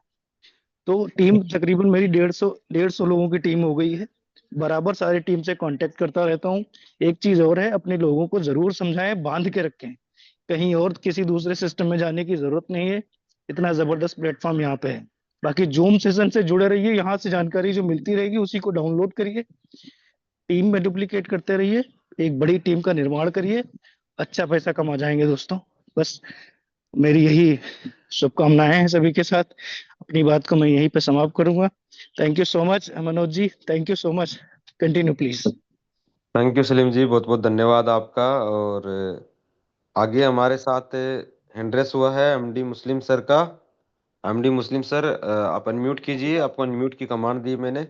तो टीम तकरीबन मेरी 150 लोगों की टीम हो गई है। बराबर सारी टीम से कांटेक्ट करता रहता हूँ। एक चीज और है, अपने लोगों को जरूर समझाएं, बांध के रखें, कहीं और किसी दूसरे सिस्टम में जाने की जरूरत नहीं है। इतना जबरदस्त प्लेटफॉर्म यहाँ पे है। बाकी जूम सेशन से जुड़े रहिए, यहाँ से जानकारी जो मिलती रहेगी उसी को डाउनलोड करिए, टीम में डुप्लीकेट करते रहिए, एक बड़ी टीम का निर्माण करिए, अच्छा पैसा कमा जाएंगे दोस्तों। बस मेरी यही शुभकामनाएं हैं सभी के साथ। अपनी बात को मैं यहीं पे समाप्त करूंगा। Thank you so much Manoj ji, thank you so much. Continue please. Thank you Salim ji, बहुत बहुत धन्यवाद आपका। और आगे हमारे साथ हैंड रेस हुआ है एमडी मुस्लिम सर का। एमडी मुस्लिम सर, आप अनम्यूट कीजिए, आपको अनम्यूट की कमांड दी मैंने।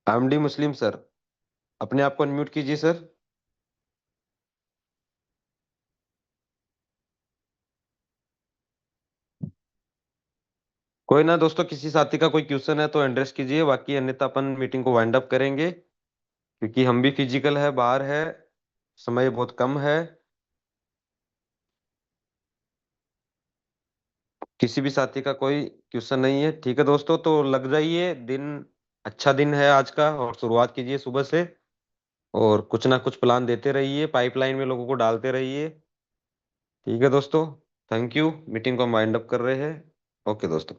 एमडी मुस्लिम सर, अपने आप को अनम्यूट कीजिए सर। कोई ना दोस्तों, किसी साथी का कोई क्वेश्चन है तो एड्रेस कीजिए, बाकी अन्यथा अपन मीटिंग को वाइंड अप करेंगे, क्योंकि हम भी फिजिकल है, बाहर है, समय बहुत कम है। किसी भी साथी का कोई क्वेश्चन नहीं है, ठीक है दोस्तों, तो लग जाइए दिन। अच्छा दिन है आज का, और शुरुआत कीजिए सुबह से, और कुछ ना कुछ प्लान देते रहिए, पाइपलाइन में लोगों को डालते रहिए। ठीक है दोस्तों, थैंक यू। मीटिंग को हम वाइंड अप कर रहे हैं। ओके दोस्तों।